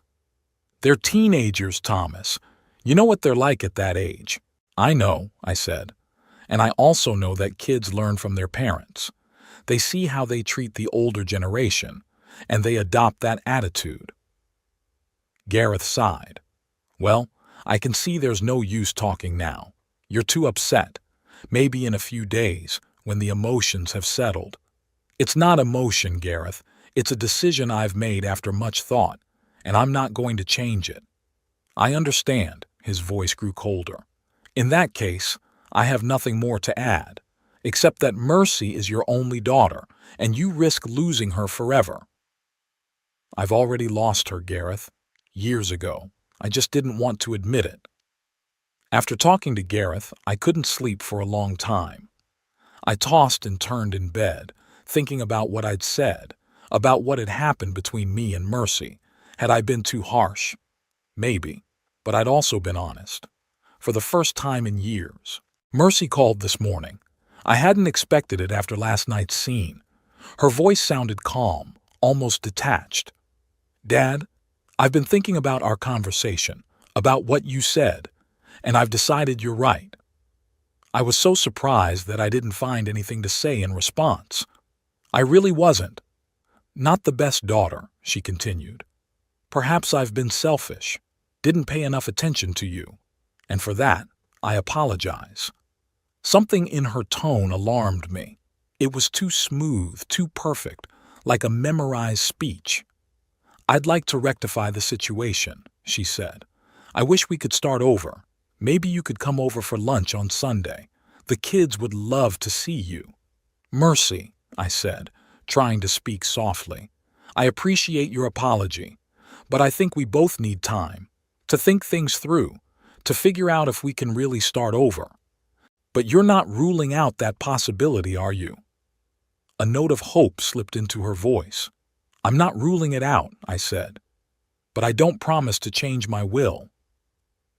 "They're teenagers, Thomas. You know what they're like at that age." "I know," I said, "and I also know that kids learn from their parents. They see how they treat the older generation, and they adopt that attitude." Gareth sighed. "Well, I can see there's no use talking now. You're too upset. Maybe in a few days, when the emotions have settled." "It's not emotion, Gareth. It's a decision I've made after much thought, and I'm not going to change it." "I understand." His voice grew colder. "In that case, I have nothing more to add, except that Mercy is your only daughter, and you risk losing her forever." "I've already lost her, Gareth. Years ago. I just didn't want to admit it." After talking to Gareth, I couldn't sleep for a long time. I tossed and turned in bed, thinking about what I'd said, about what had happened between me and Mercy. Had I been too harsh? Maybe, but I'd also been honest. For the first time in years. Mercy called this morning. I hadn't expected it after last night's scene. Her voice sounded calm, almost detached. "Dad, I've been thinking about our conversation, about what you said, and I've decided you're right." I was so surprised that I didn't find anything to say in response. I really wasn't. "Not the best daughter," she continued. "Perhaps I've been selfish, didn't pay enough attention to you, and for that, I apologize." Something in her tone alarmed me. It was too smooth, too perfect, like a memorized speech. "I'd like to rectify the situation," she said. "I wish we could start over. Maybe you could come over for lunch on Sunday. The kids would love to see you." "Mercy," I said, trying to speak softly, "I appreciate your apology, but I think we both need time to think things through, to figure out if we can really start over. But you're not ruling out that possibility, are you?" A note of hope slipped into her voice. "I'm not ruling it out," I said, "but I don't promise to change my will."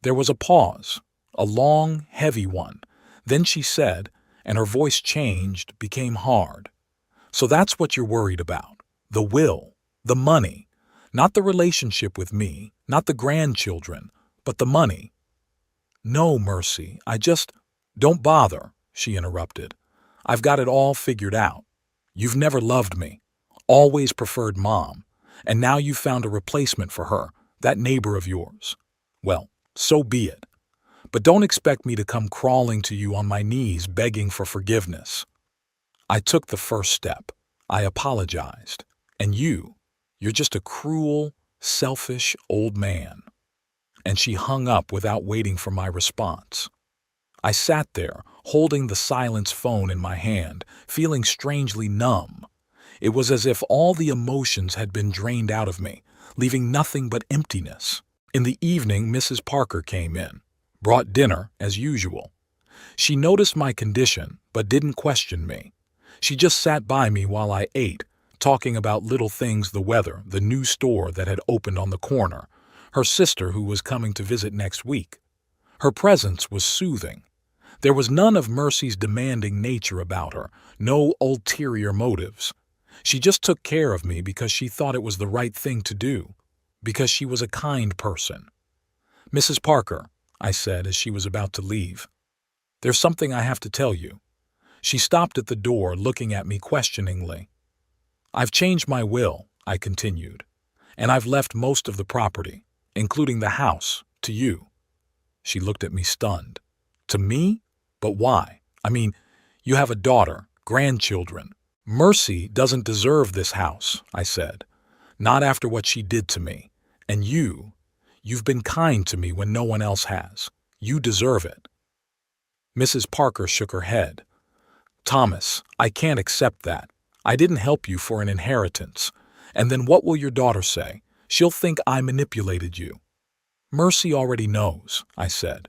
There was a pause, a long, heavy one. Then she said, and her voice changed, became hard. "So that's what you're worried about. The will, the money. Not the relationship with me, not the grandchildren, but the money." "No, Mercy, I just—" "Don't bother," she interrupted. "I've got it all figured out. You've never loved me, always preferred Mom, and now you've found a replacement for her, that neighbor of yours. Well, so be it. But don't expect me to come crawling to you on my knees begging for forgiveness." I took the first step. I apologized. "And you're just a cruel, selfish old man." And she hung up without waiting for my response. I sat there, holding the silence phone in my hand, feeling strangely numb. It was as if all the emotions had been drained out of me, leaving nothing but emptiness. In the evening, Mrs. Parker came in, brought dinner as usual. She noticed my condition, but didn't question me. She just sat by me while I ate, talking about little things, the weather, the new store that had opened on the corner, her sister who was coming to visit next week. Her presence was soothing. There was none of Mercy's demanding nature about her, no ulterior motives. She just took care of me because she thought it was the right thing to do, because she was a kind person. "Mrs. Parker," I said as she was about to leave, "there's something I have to tell you." She stopped at the door, looking at me questioningly. "I've changed my will," I continued. And I've left most of the property, including the house, to you." She looked at me stunned. "To me? But why? I mean, you have a daughter, grandchildren." "Mercy doesn't deserve this house," I said. "Not after what she did to me. And you've been kind to me when no one else has. You deserve it." Mrs. Parker shook her head. "Thomas, I can't accept that. I didn't help you for an inheritance. And then what will your daughter say? She'll think I manipulated you." "Mercy already knows," I said.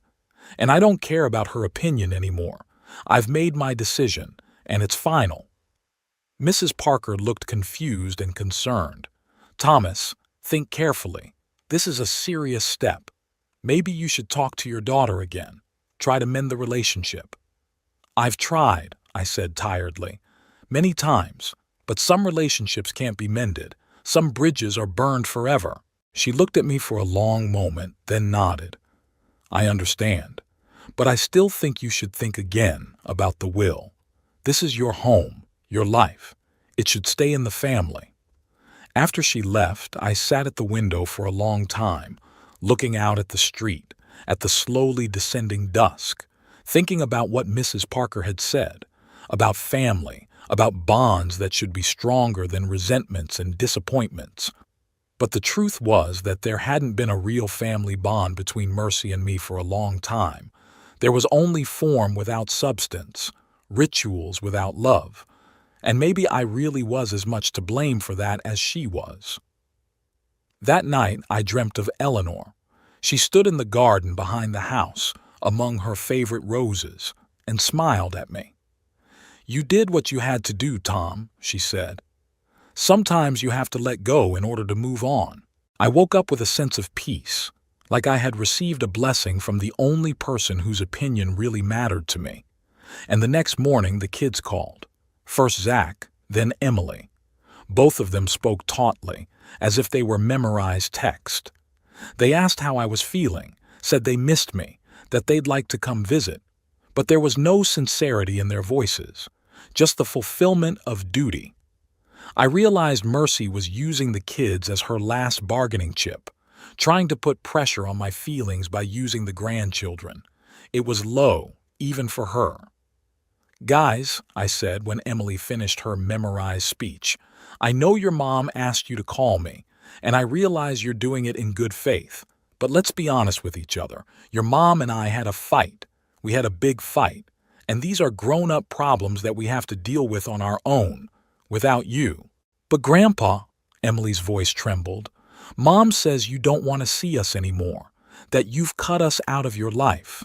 "And I don't care about her opinion anymore. I've made my decision, and it's final." Mrs. Parker looked confused and concerned. "Thomas, think carefully. This is a serious step. Maybe you should talk to your daughter again. Try to mend the relationship." "I've tried," I said tiredly. "Many times. But some relationships can't be mended. Some bridges are burned forever." She looked at me for a long moment, then nodded. "I understand. But I still think you should think again about the will. This is your home, your life. It should stay in the family." After she left, I sat at the window for a long time, looking out at the street, at the slowly descending dusk, thinking about what Mrs. Parker had said, about family, about bonds that should be stronger than resentments and disappointments. But the truth was that there hadn't been a real family bond between Mercy and me for a long time. There was only form without substance, rituals without love, and maybe I really was as much to blame for that as she was. That night I dreamt of Eleanor. She stood in the garden behind the house, among her favorite roses, and smiled at me. "You did what you had to do, Tom," she said. "Sometimes you have to let go in order to move on." I woke up with a sense of peace, like I had received a blessing from the only person whose opinion really mattered to me. And the next morning the kids called. First Zach, then Emily. Both of them spoke tautly, as if they were memorized text. They asked how I was feeling, said they missed me, that they'd like to come visit. But there was no sincerity in their voices, just the fulfillment of duty. I realized Mercy was using the kids as her last bargaining chip, trying to put pressure on my feelings by using the grandchildren. It was low, even for her. "Guys," I said when Emily finished her memorized speech, "I know your mom asked you to call me, and I realize you're doing it in good faith. But let's be honest with each other. Your mom and I had a fight. We had a big fight. And these are grown-up problems that we have to deal with on our own, without you." "But Grandpa," Emily's voice trembled, "Mom says you don't want to see us anymore, that you've cut us out of your life."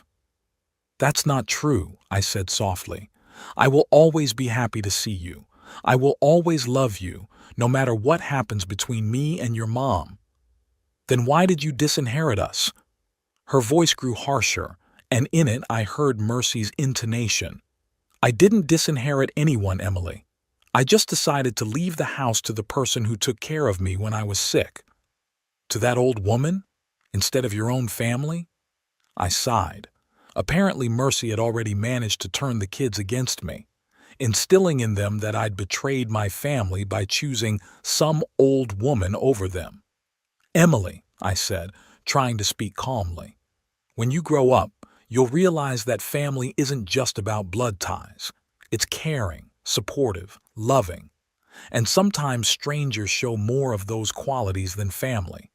"That's not true," I said softly. "I will always be happy to see you. I will always love you, no matter what happens between me and your mom." "Then why did you disinherit us?" Her voice grew harsher, and in it I heard Mercy's intonation. "I didn't disinherit anyone, Emily. I just decided to leave the house to the person who took care of me when I was sick." "To that old woman? Instead of your own family?" I sighed. Apparently Mercy had already managed to turn the kids against me, instilling in them that I'd betrayed my family by choosing some old woman over them. "Emily," I said, trying to speak calmly, "when you grow up, you'll realize that family isn't just about blood ties. It's caring, supportive, loving. And sometimes strangers show more of those qualities than family."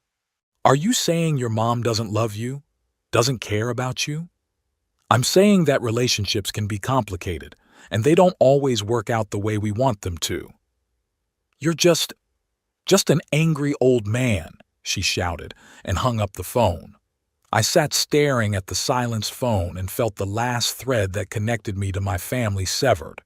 "Are you saying your mom doesn't love you? Doesn't care about you?" "I'm saying that relationships can be complicated, and they don't always work out the way we want them to." "You're just an angry old man," she shouted, and hung up the phone. I sat staring at the silenced phone and felt the last thread that connected me to my family severed.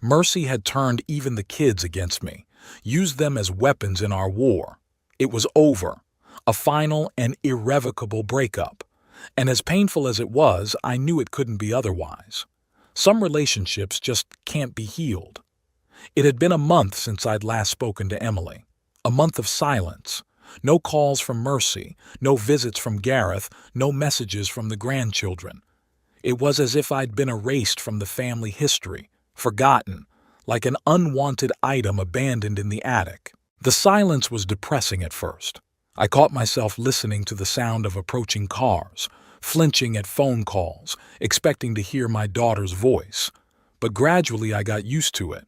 Mercy had turned even the kids against me, used them as weapons in our war. It was over, a final and irrevocable breakup. And as painful as it was, I knew it couldn't be otherwise. Some relationships just can't be healed. It had been a month since I'd last spoken to Emily. A month of silence. No calls from Mercy, no visits from Gareth, no messages from the grandchildren. It was as if I'd been erased from the family history, forgotten, like an unwanted item abandoned in the attic. The silence was depressing at first. I caught myself listening to the sound of approaching cars, flinching at phone calls, expecting to hear my daughter's voice. But gradually I got used to it.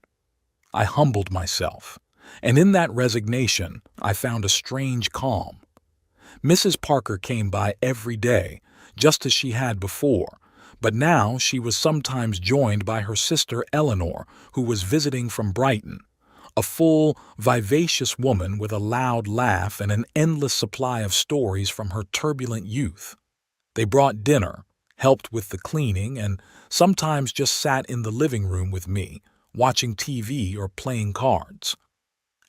I humbled myself, and in that resignation I found a strange calm. Mrs. Parker came by every day, just as she had before, but now she was sometimes joined by her sister Eleanor, who was visiting from Brighton, a full, vivacious woman with a loud laugh and an endless supply of stories from her turbulent youth. They brought dinner, helped with the cleaning, and sometimes just sat in the living room with me, watching TV or playing cards.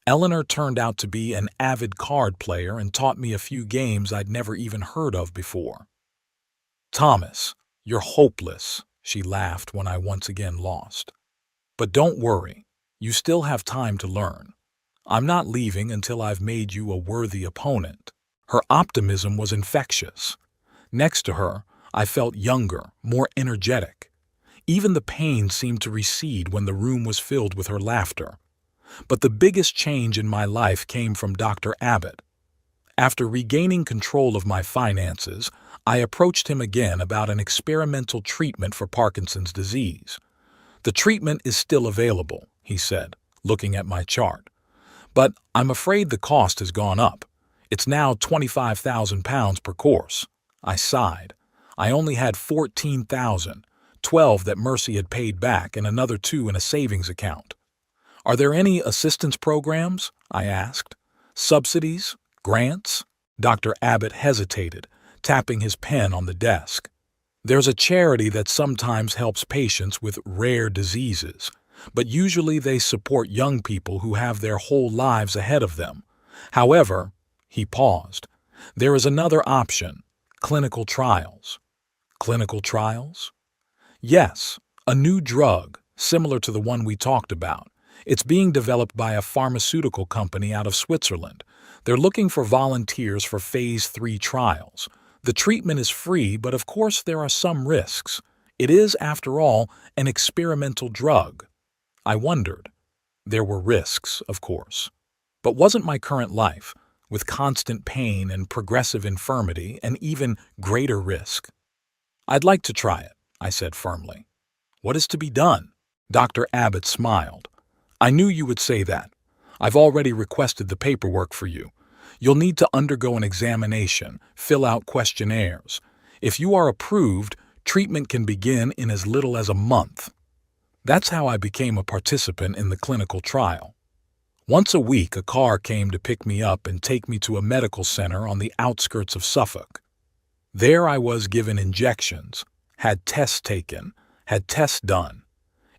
Eleanor turned out to be an avid card player and taught me a few games I'd never even heard of before. "Thomas, you're hopeless," she laughed when I once again lost. "But don't worry, you still have time to learn. I'm not leaving until I've made you a worthy opponent." Her optimism was infectious. Next to her, I felt younger, more energetic. Even the pain seemed to recede when the room was filled with her laughter. But the biggest change in my life came from Dr. Abbott. After regaining control of my finances, I approached him again about an experimental treatment for Parkinson's disease. "The treatment is still available," he said, looking at my chart. "But I'm afraid the cost has gone up. It's now £25,000 per course." I sighed. I only had 14,000, 12 that Mercy had paid back and another 2 in a savings account. "Are there any assistance programs?" I asked. "Subsidies? Grants?" Dr. Abbott hesitated, tapping his pen on the desk. "There's a charity that sometimes helps patients with rare diseases, but usually they support young people who have their whole lives ahead of them. However," he paused, "there is another option: clinical trials." "Clinical trials?" "Yes, a new drug, similar to the one we talked about. It's being developed by a pharmaceutical company out of Switzerland. They're looking for volunteers for Phase 3 trials. The treatment is free, but of course there are some risks. It is, after all, an experimental drug." I wondered. There were risks, of course. But wasn't my current life, with constant pain and progressive infirmity, an even greater risk? "I'd like to try it," I said firmly. "What is to be done?" Dr. Abbott smiled. "I knew you would say that. I've already requested the paperwork for you. You'll need to undergo an examination, fill out questionnaires. If you are approved, treatment can begin in as little as a month." That's how I became a participant in the clinical trial. Once a week, a car came to pick me up and take me to a medical center on the outskirts of Suffolk. There I was given injections, had tests taken, had tests done.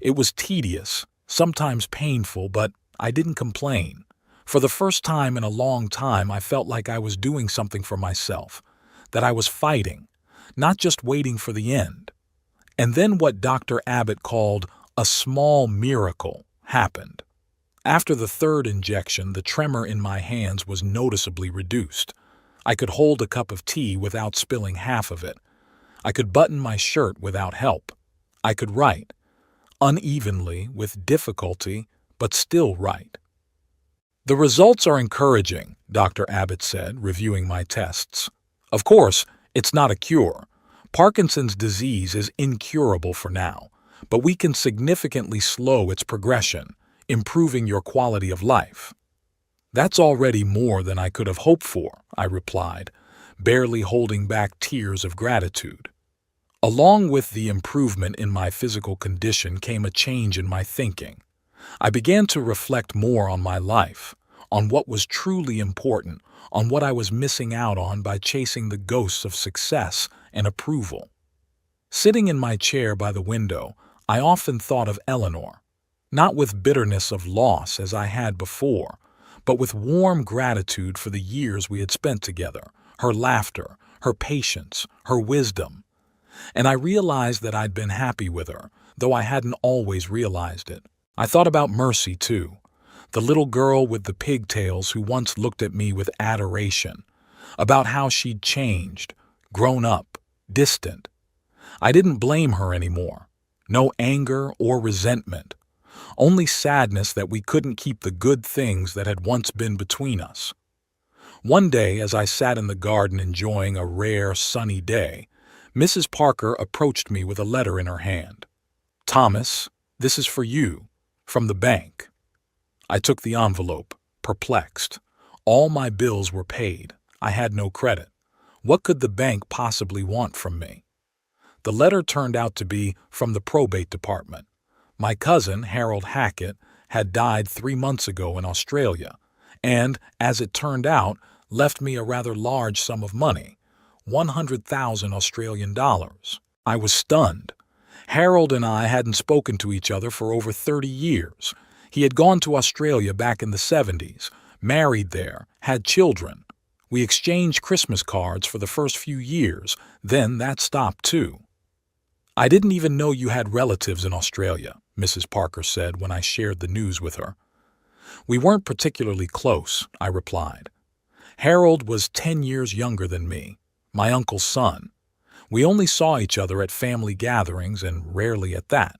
It was tedious, sometimes painful, but I didn't complain. For the first time in a long time, I felt like I was doing something for myself, that I was fighting, not just waiting for the end. And then what Dr. Abbott called a small miracle happened. After the third injection, the tremor in my hands was noticeably reduced. I could hold a cup of tea without spilling half of it. I could button my shirt without help. I could write, unevenly, with difficulty, but still write. "The results are encouraging," Dr. Abbott said, reviewing my tests. "Of course, it's not a cure. Parkinson's disease is incurable for now, but we can significantly slow its progression, improving your quality of life." "That's already more than I could have hoped for," I replied, barely holding back tears of gratitude. Along with the improvement in my physical condition came a change in my thinking. I began to reflect more on my life, on what was truly important, on what I was missing out on by chasing the ghosts of success and approval. Sitting in my chair by the window, I often thought of Eleanor, not with bitterness of loss as I had before, but with warm gratitude for the years we had spent together, her laughter, her patience, her wisdom. And I realized that I'd been happy with her, though I hadn't always realized it. I thought about Mercy, too, the little girl with the pigtails who once looked at me with adoration, about how she'd changed, grown up, distant. I didn't blame her anymore. No anger or resentment. only sadness that we couldn't keep the good things that had once been between us. One day, as I sat in the garden enjoying a rare, sunny day, Mrs. Parker approached me with a letter in her hand. "Thomas, this is for you, from the bank." I took the envelope, perplexed. All my bills were paid. I had no credit. What could the bank possibly want from me? The letter turned out to be from the probate department. My cousin, Harold Hackett, had died 3 months ago in Australia, and, as it turned out, left me a rather large sum of money, 100,000 Australian dollars. I was stunned. Harold and I hadn't spoken to each other for over 30 years. He had gone to Australia back in the 70s, married there, had children. We exchanged Christmas cards for the first few years, then that stopped too. "I didn't even know you had relatives in Australia," Mrs. Parker said when I shared the news with her. "We weren't particularly close," I replied. Harold was 10 years younger than me, my uncle's son. We only saw each other at family gatherings and rarely at that.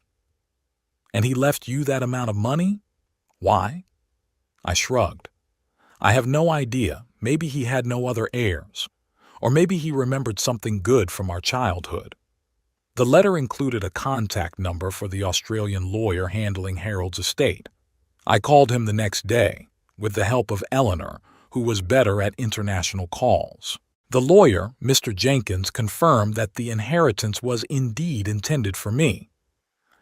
"And he left you that amount of money? Why?" I shrugged. "I have no idea. Maybe he had no other heirs. Or maybe he remembered something good from our childhood." The letter included a contact number for the Australian lawyer handling Harold's estate. I called him the next day, with the help of Eleanor, who was better at international calls. The lawyer, Mr. Jenkins, confirmed that the inheritance was indeed intended for me.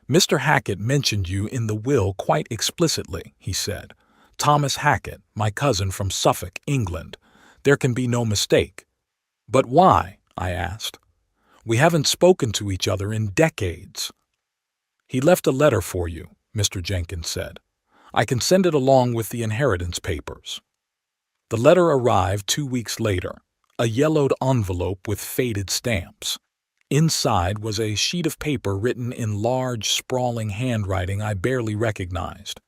"Mr. Hackett mentioned you in the will quite explicitly," he said. "Thomas Hackett, my cousin from Suffolk, England. There can be no mistake." "But why?" I asked. "We haven't spoken to each other in decades." "He left a letter for you," Mr. Jenkins said. "I can send it along with the inheritance papers." The letter arrived 2 weeks later, a yellowed envelope with faded stamps. Inside was a sheet of paper written in large, sprawling handwriting I barely recognized.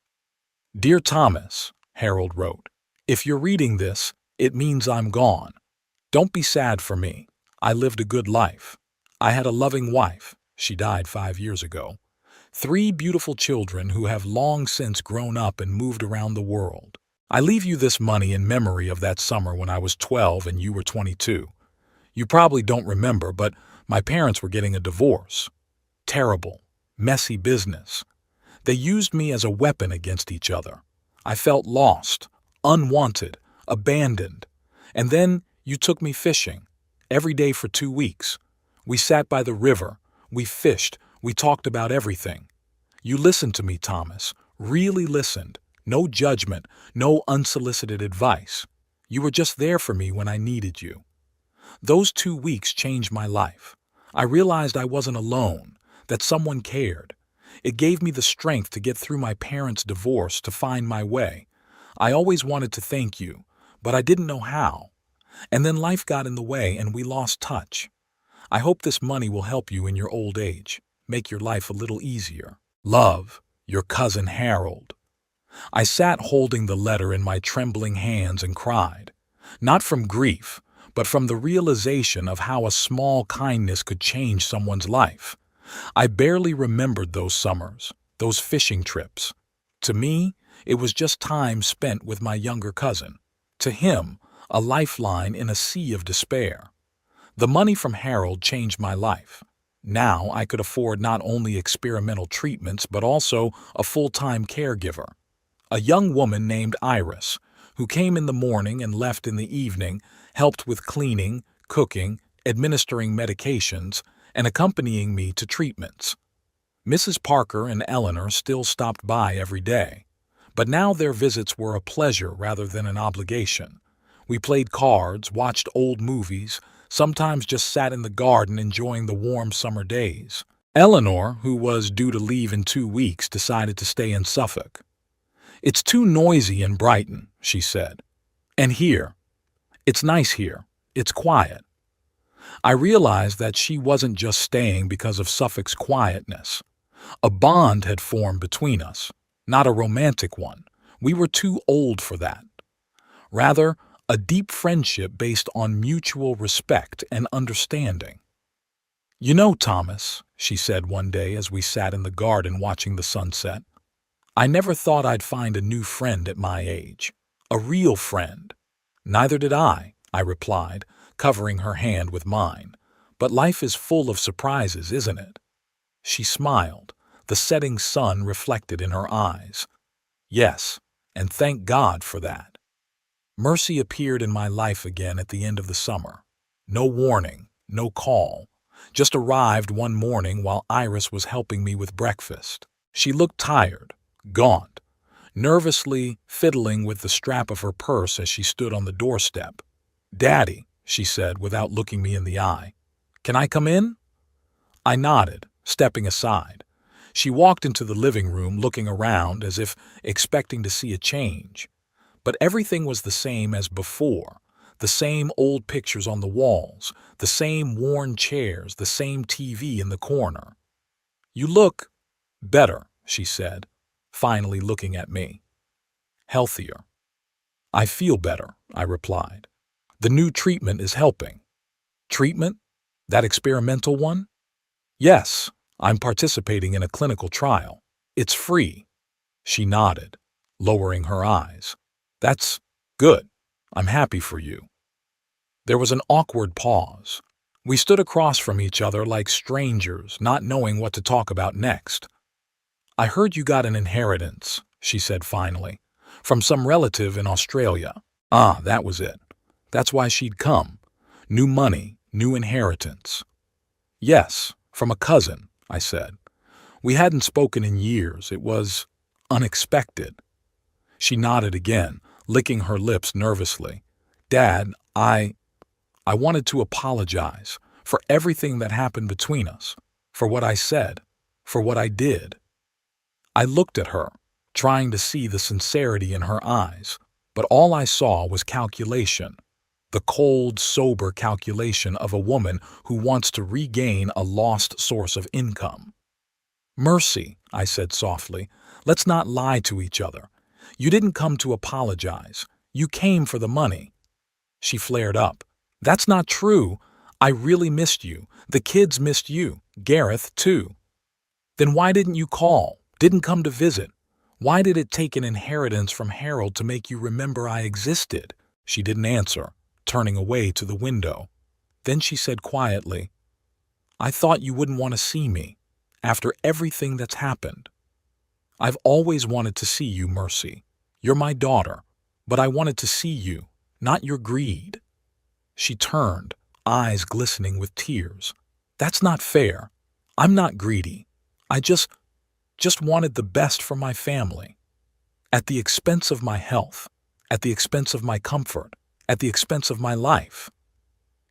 "Dear Thomas," Harold wrote, "if you're reading this, it means I'm gone. Don't be sad for me. I lived a good life. I had a loving wife. She died 5 years ago. 3 beautiful children who have long since grown up and moved around the world. I leave you this money in memory of that summer when I was 12 and you were 22. You probably don't remember, but my parents were getting a divorce. Terrible, messy business. They used me as a weapon against each other. I felt lost, unwanted, abandoned. And then you took me fishing, every day for 2 weeks. We sat by the river, we fished, we talked about everything. You listened to me, Thomas, really listened. No judgment, no unsolicited advice. You were just there for me when I needed you. Those 2 weeks changed my life. I realized I wasn't alone, that someone cared. It gave me the strength to get through my parents' divorce, to find my way. I always wanted to thank you, but I didn't know how. And then life got in the way and we lost touch. I hope this money will help you in your old age, make your life a little easier. Love, your cousin Harold." I sat holding the letter in my trembling hands and cried, not from grief, but from the realization of how a small kindness could change someone's life. I barely remembered those summers, those fishing trips. To me, it was just time spent with my younger cousin. To him, a lifeline in a sea of despair. The money from Harold changed my life. Now I could afford not only experimental treatments but also a full-time caregiver. A young woman named Iris, who came in the morning and left in the evening, helped with cleaning, cooking, administering medications, and accompanying me to treatments. Mrs. Parker and Eleanor still stopped by every day, but now their visits were a pleasure rather than an obligation. We played cards, watched old movies, sometimes just sat in the garden enjoying the warm summer days. Eleanor, who was due to leave in 2 weeks, decided to stay in Suffolk. "It's too noisy in Brighton," she said. "And here. It's nice here. It's quiet." I realized that she wasn't just staying because of Suffolk's quietness. A bond had formed between us, not a romantic one. We were too old for that. Rather, a deep friendship based on mutual respect and understanding. "You know, Thomas," she said one day as we sat in the garden watching the sunset, I never thought I'd find a new friend at my age. A real friend. Neither did I replied, covering her hand with mine. But life is full of surprises, isn't it? She smiled, the setting sun reflected in her eyes. Yes, and thank God for that. Mercy appeared in my life again at the end of the summer. No warning, no call. Just arrived one morning while Iris was helping me with breakfast. She looked tired, gaunt, nervously fiddling with the strap of her purse as she stood on the doorstep. "Daddy," she said without looking me in the eye. "Can I come in?" I nodded, stepping aside. She walked into the living room looking around as if expecting to see a change. But everything was the same as before. The same old pictures on the walls, the same worn chairs, the same TV in the corner. "You look better," she said, finally looking at me. "Healthier." "I feel better," I replied. "The new treatment is helping." "Treatment? That experimental one?" "Yes, I'm participating in a clinical trial. It's free." She nodded, lowering her eyes. "That's good. I'm happy for you." There was an awkward pause. We stood across from each other like strangers, not knowing what to talk about next. "I heard you got an inheritance," she said finally, "from some relative in Australia." Ah, that was it. That's why she'd come. New money, new inheritance. "Yes, from a cousin," I said. We hadn't spoken in years. It was unexpected. She nodded again, licking her lips nervously. "Dad, I wanted to apologize for everything that happened between us, for what I said, for what I did." I looked at her, trying to see the sincerity in her eyes, but all I saw was calculation, the cold, sober calculation of a woman who wants to regain a lost source of income. "Mercy," I said softly, "let's not lie to each other. You didn't come to apologize. You came for the money." She flared up. "That's not true. I really missed you. The kids missed you. Gareth, too." "Then why didn't you call? Didn't come to visit? Why did it take an inheritance from Harold to make you remember I existed?" She didn't answer, turning away to the window. Then she said quietly, "I thought you wouldn't want to see me, after everything that's happened. I've always wanted to see you, Mercy. You're my daughter, but I wanted to see you, not your greed." She turned, eyes glistening with tears. "That's not fair. I'm not greedy. I just wanted the best for my family. At the expense of my health, at the expense of my comfort, at the expense of my life."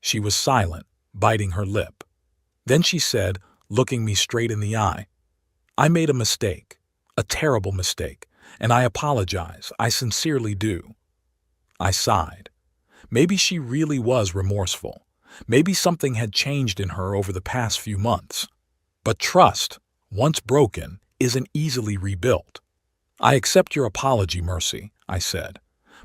She was silent, biting her lip. Then she said, looking me straight in the eye, "I made a mistake, a terrible mistake, and I apologize. I sincerely do." I sighed. Maybe she really was remorseful. Maybe something had changed in her over the past few months. But trust, once broken, isn't easily rebuilt. "I accept your apology, Mercy," I said.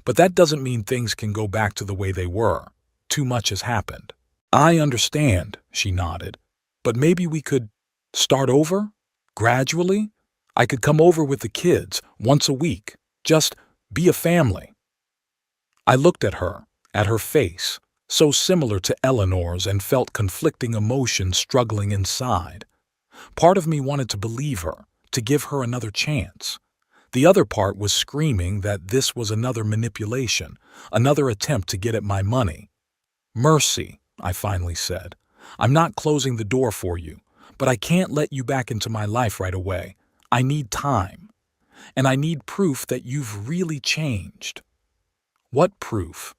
"But that doesn't mean things can go back to the way they were. Too much has happened." "I understand," she nodded. "But maybe we could start over? Gradually? I could come over with the kids once a week. Just be a family." I looked at her face, so similar to Eleanor's, and felt conflicting emotions struggling inside. Part of me wanted to believe her, to give her another chance. The other part was screaming that this was another manipulation, another attempt to get at my money. "Mercy," I finally said, "I'm not closing the door for you, but I can't let you back into my life right away. I need time. And I need proof that you've really changed." "What proof?"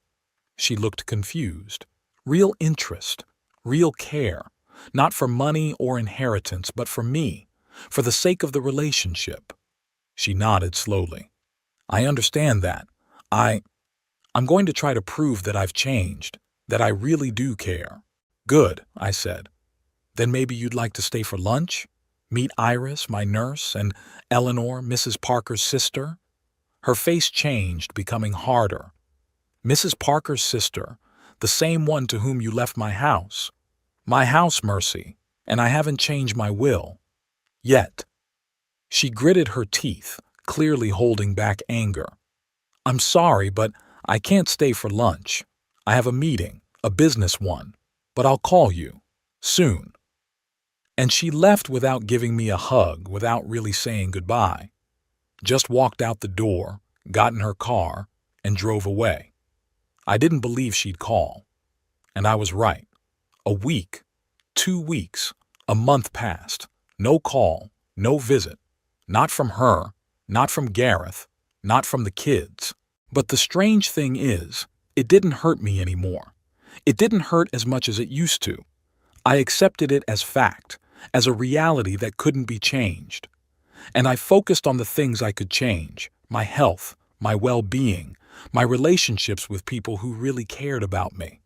She looked confused. "Real interest, real care, not for money or inheritance, but for me, for the sake of the relationship." She nodded slowly. "I understand that. I'm going to try to prove that I've changed, that I really do care." "Good," I said. "Then maybe you'd like to stay for lunch? Meet Iris, my nurse, and Eleanor, Mrs. Parker's sister?" Her face changed, becoming harder. "Mrs. Parker's sister, the same one to whom you left my house." "My house, Mercy, and I haven't changed my will. Yet." She gritted her teeth, clearly holding back anger. "I'm sorry, but I can't stay for lunch. I have a meeting, a business one, but I'll call you soon." And she left without giving me a hug, without really saying goodbye. Just walked out the door, got in her car, and drove away. I didn't believe she'd call. And I was right. A week, 2 weeks, a month passed. No call, no visit. Not from her, not from Gareth, not from the kids. But the strange thing is, it didn't hurt me anymore. It didn't hurt as much as it used to. I accepted it as fact, as a reality that couldn't be changed. And I focused on the things I could change: my health, my well-being, my relationships with people who really cared about me.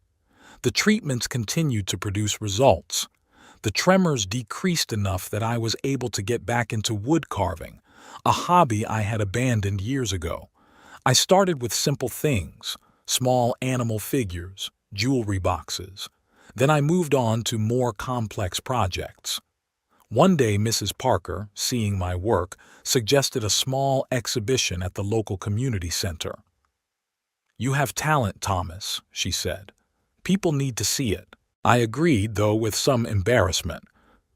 The treatments continued to produce results. The tremors decreased enough that I was able to get back into wood carving, a hobby I had abandoned years ago. I started with simple things, small animal figures, jewelry boxes. Then I moved on to more complex projects. One day, Mrs. Parker, seeing my work, suggested a small exhibition at the local community center. "You have talent, Thomas," she said. "People need to see it." I agreed, though with some embarrassment.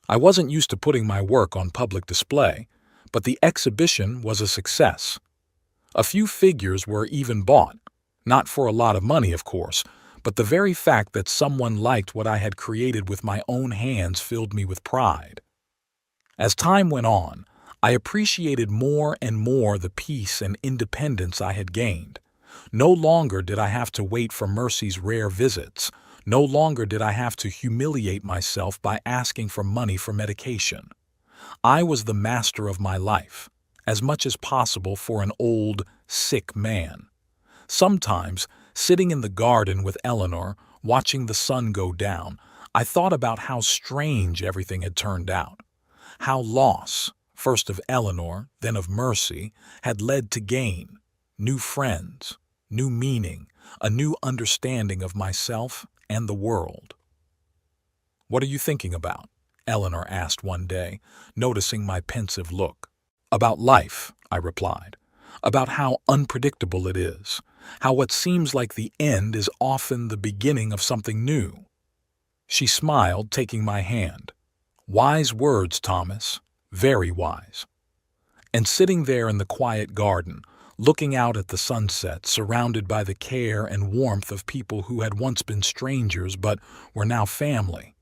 I wasn't used to putting my work on public display, but the exhibition was a success. A few figures were even bought, not for a lot of money, of course, but the very fact that someone liked what I had created with my own hands filled me with pride. As time went on, I appreciated more and more the peace and independence I had gained. No longer did I have to wait for Mercy's rare visits. No longer did I have to humiliate myself by asking for money for medication. I was the master of my life, as much as possible for an old, sick man. Sometimes, sitting in the garden with Eleanor, watching the sun go down, I thought about how strange everything had turned out. How loss, first of Eleanor, then of Mercy, had led to gain, new friends, new meaning, a new understanding of myself and the world. "What are you thinking about?" Eleanor asked one day, noticing my pensive look. "About life," I replied. "About how unpredictable it is, how what seems like the end is often the beginning of something new." She smiled, taking my hand. "Wise words, Thomas, very wise." And sitting there in the quiet garden, looking out at the sunset, surrounded by the care and warmth of people who had once been strangers but were now family,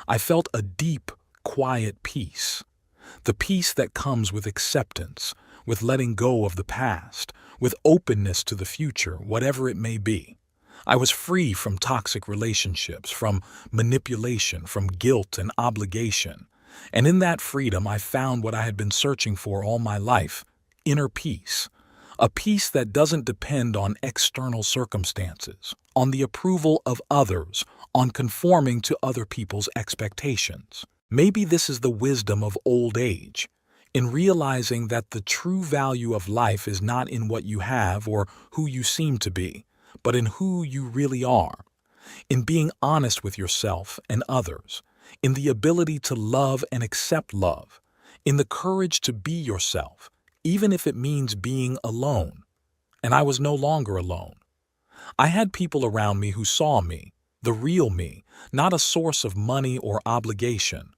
I felt a deep, quiet peace. The peace that comes with acceptance, with letting go of the past, with openness to the future, whatever it may be. I was free from toxic relationships, from manipulation, from guilt and obligation. And in that freedom, I found what I had been searching for all my life: inner peace. A peace that doesn't depend on external circumstances, on the approval of others, on conforming to other people's expectations. Maybe this is the wisdom of old age, in realizing that the true value of life is not in what you have or who you seem to be, but in who you really are, in being honest with yourself and others, in the ability to love and accept love, in the courage to be yourself, even if it means being alone. And I was no longer alone. I had people around me who saw me, the real me, not a source of money or obligation.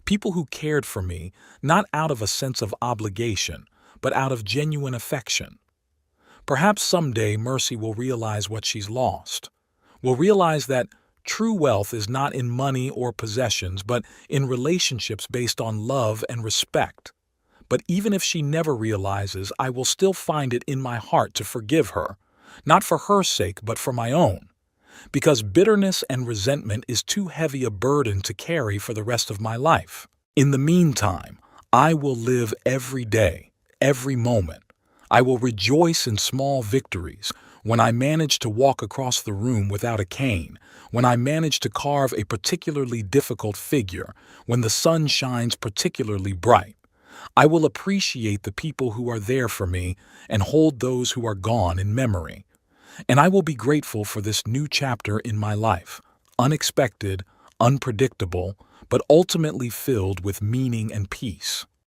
People who cared for me, not out of a sense of obligation, but out of genuine affection. Perhaps someday Mercy will realize what she's lost, will realize that true wealth is not in money or possessions, but in relationships based on love and respect. But even if she never realizes, I will still find it in my heart to forgive her, not for her sake, but for my own. Because bitterness and resentment is too heavy a burden to carry for the rest of my life. In the meantime, I will live every day, every moment. I will rejoice in small victories, when I manage to walk across the room without a cane, when I manage to carve a particularly difficult figure, when the sun shines particularly bright. I will appreciate the people who are there for me and hold those who are gone in memory. And I will be grateful for this new chapter in my life, unexpected, unpredictable, but ultimately filled with meaning and peace.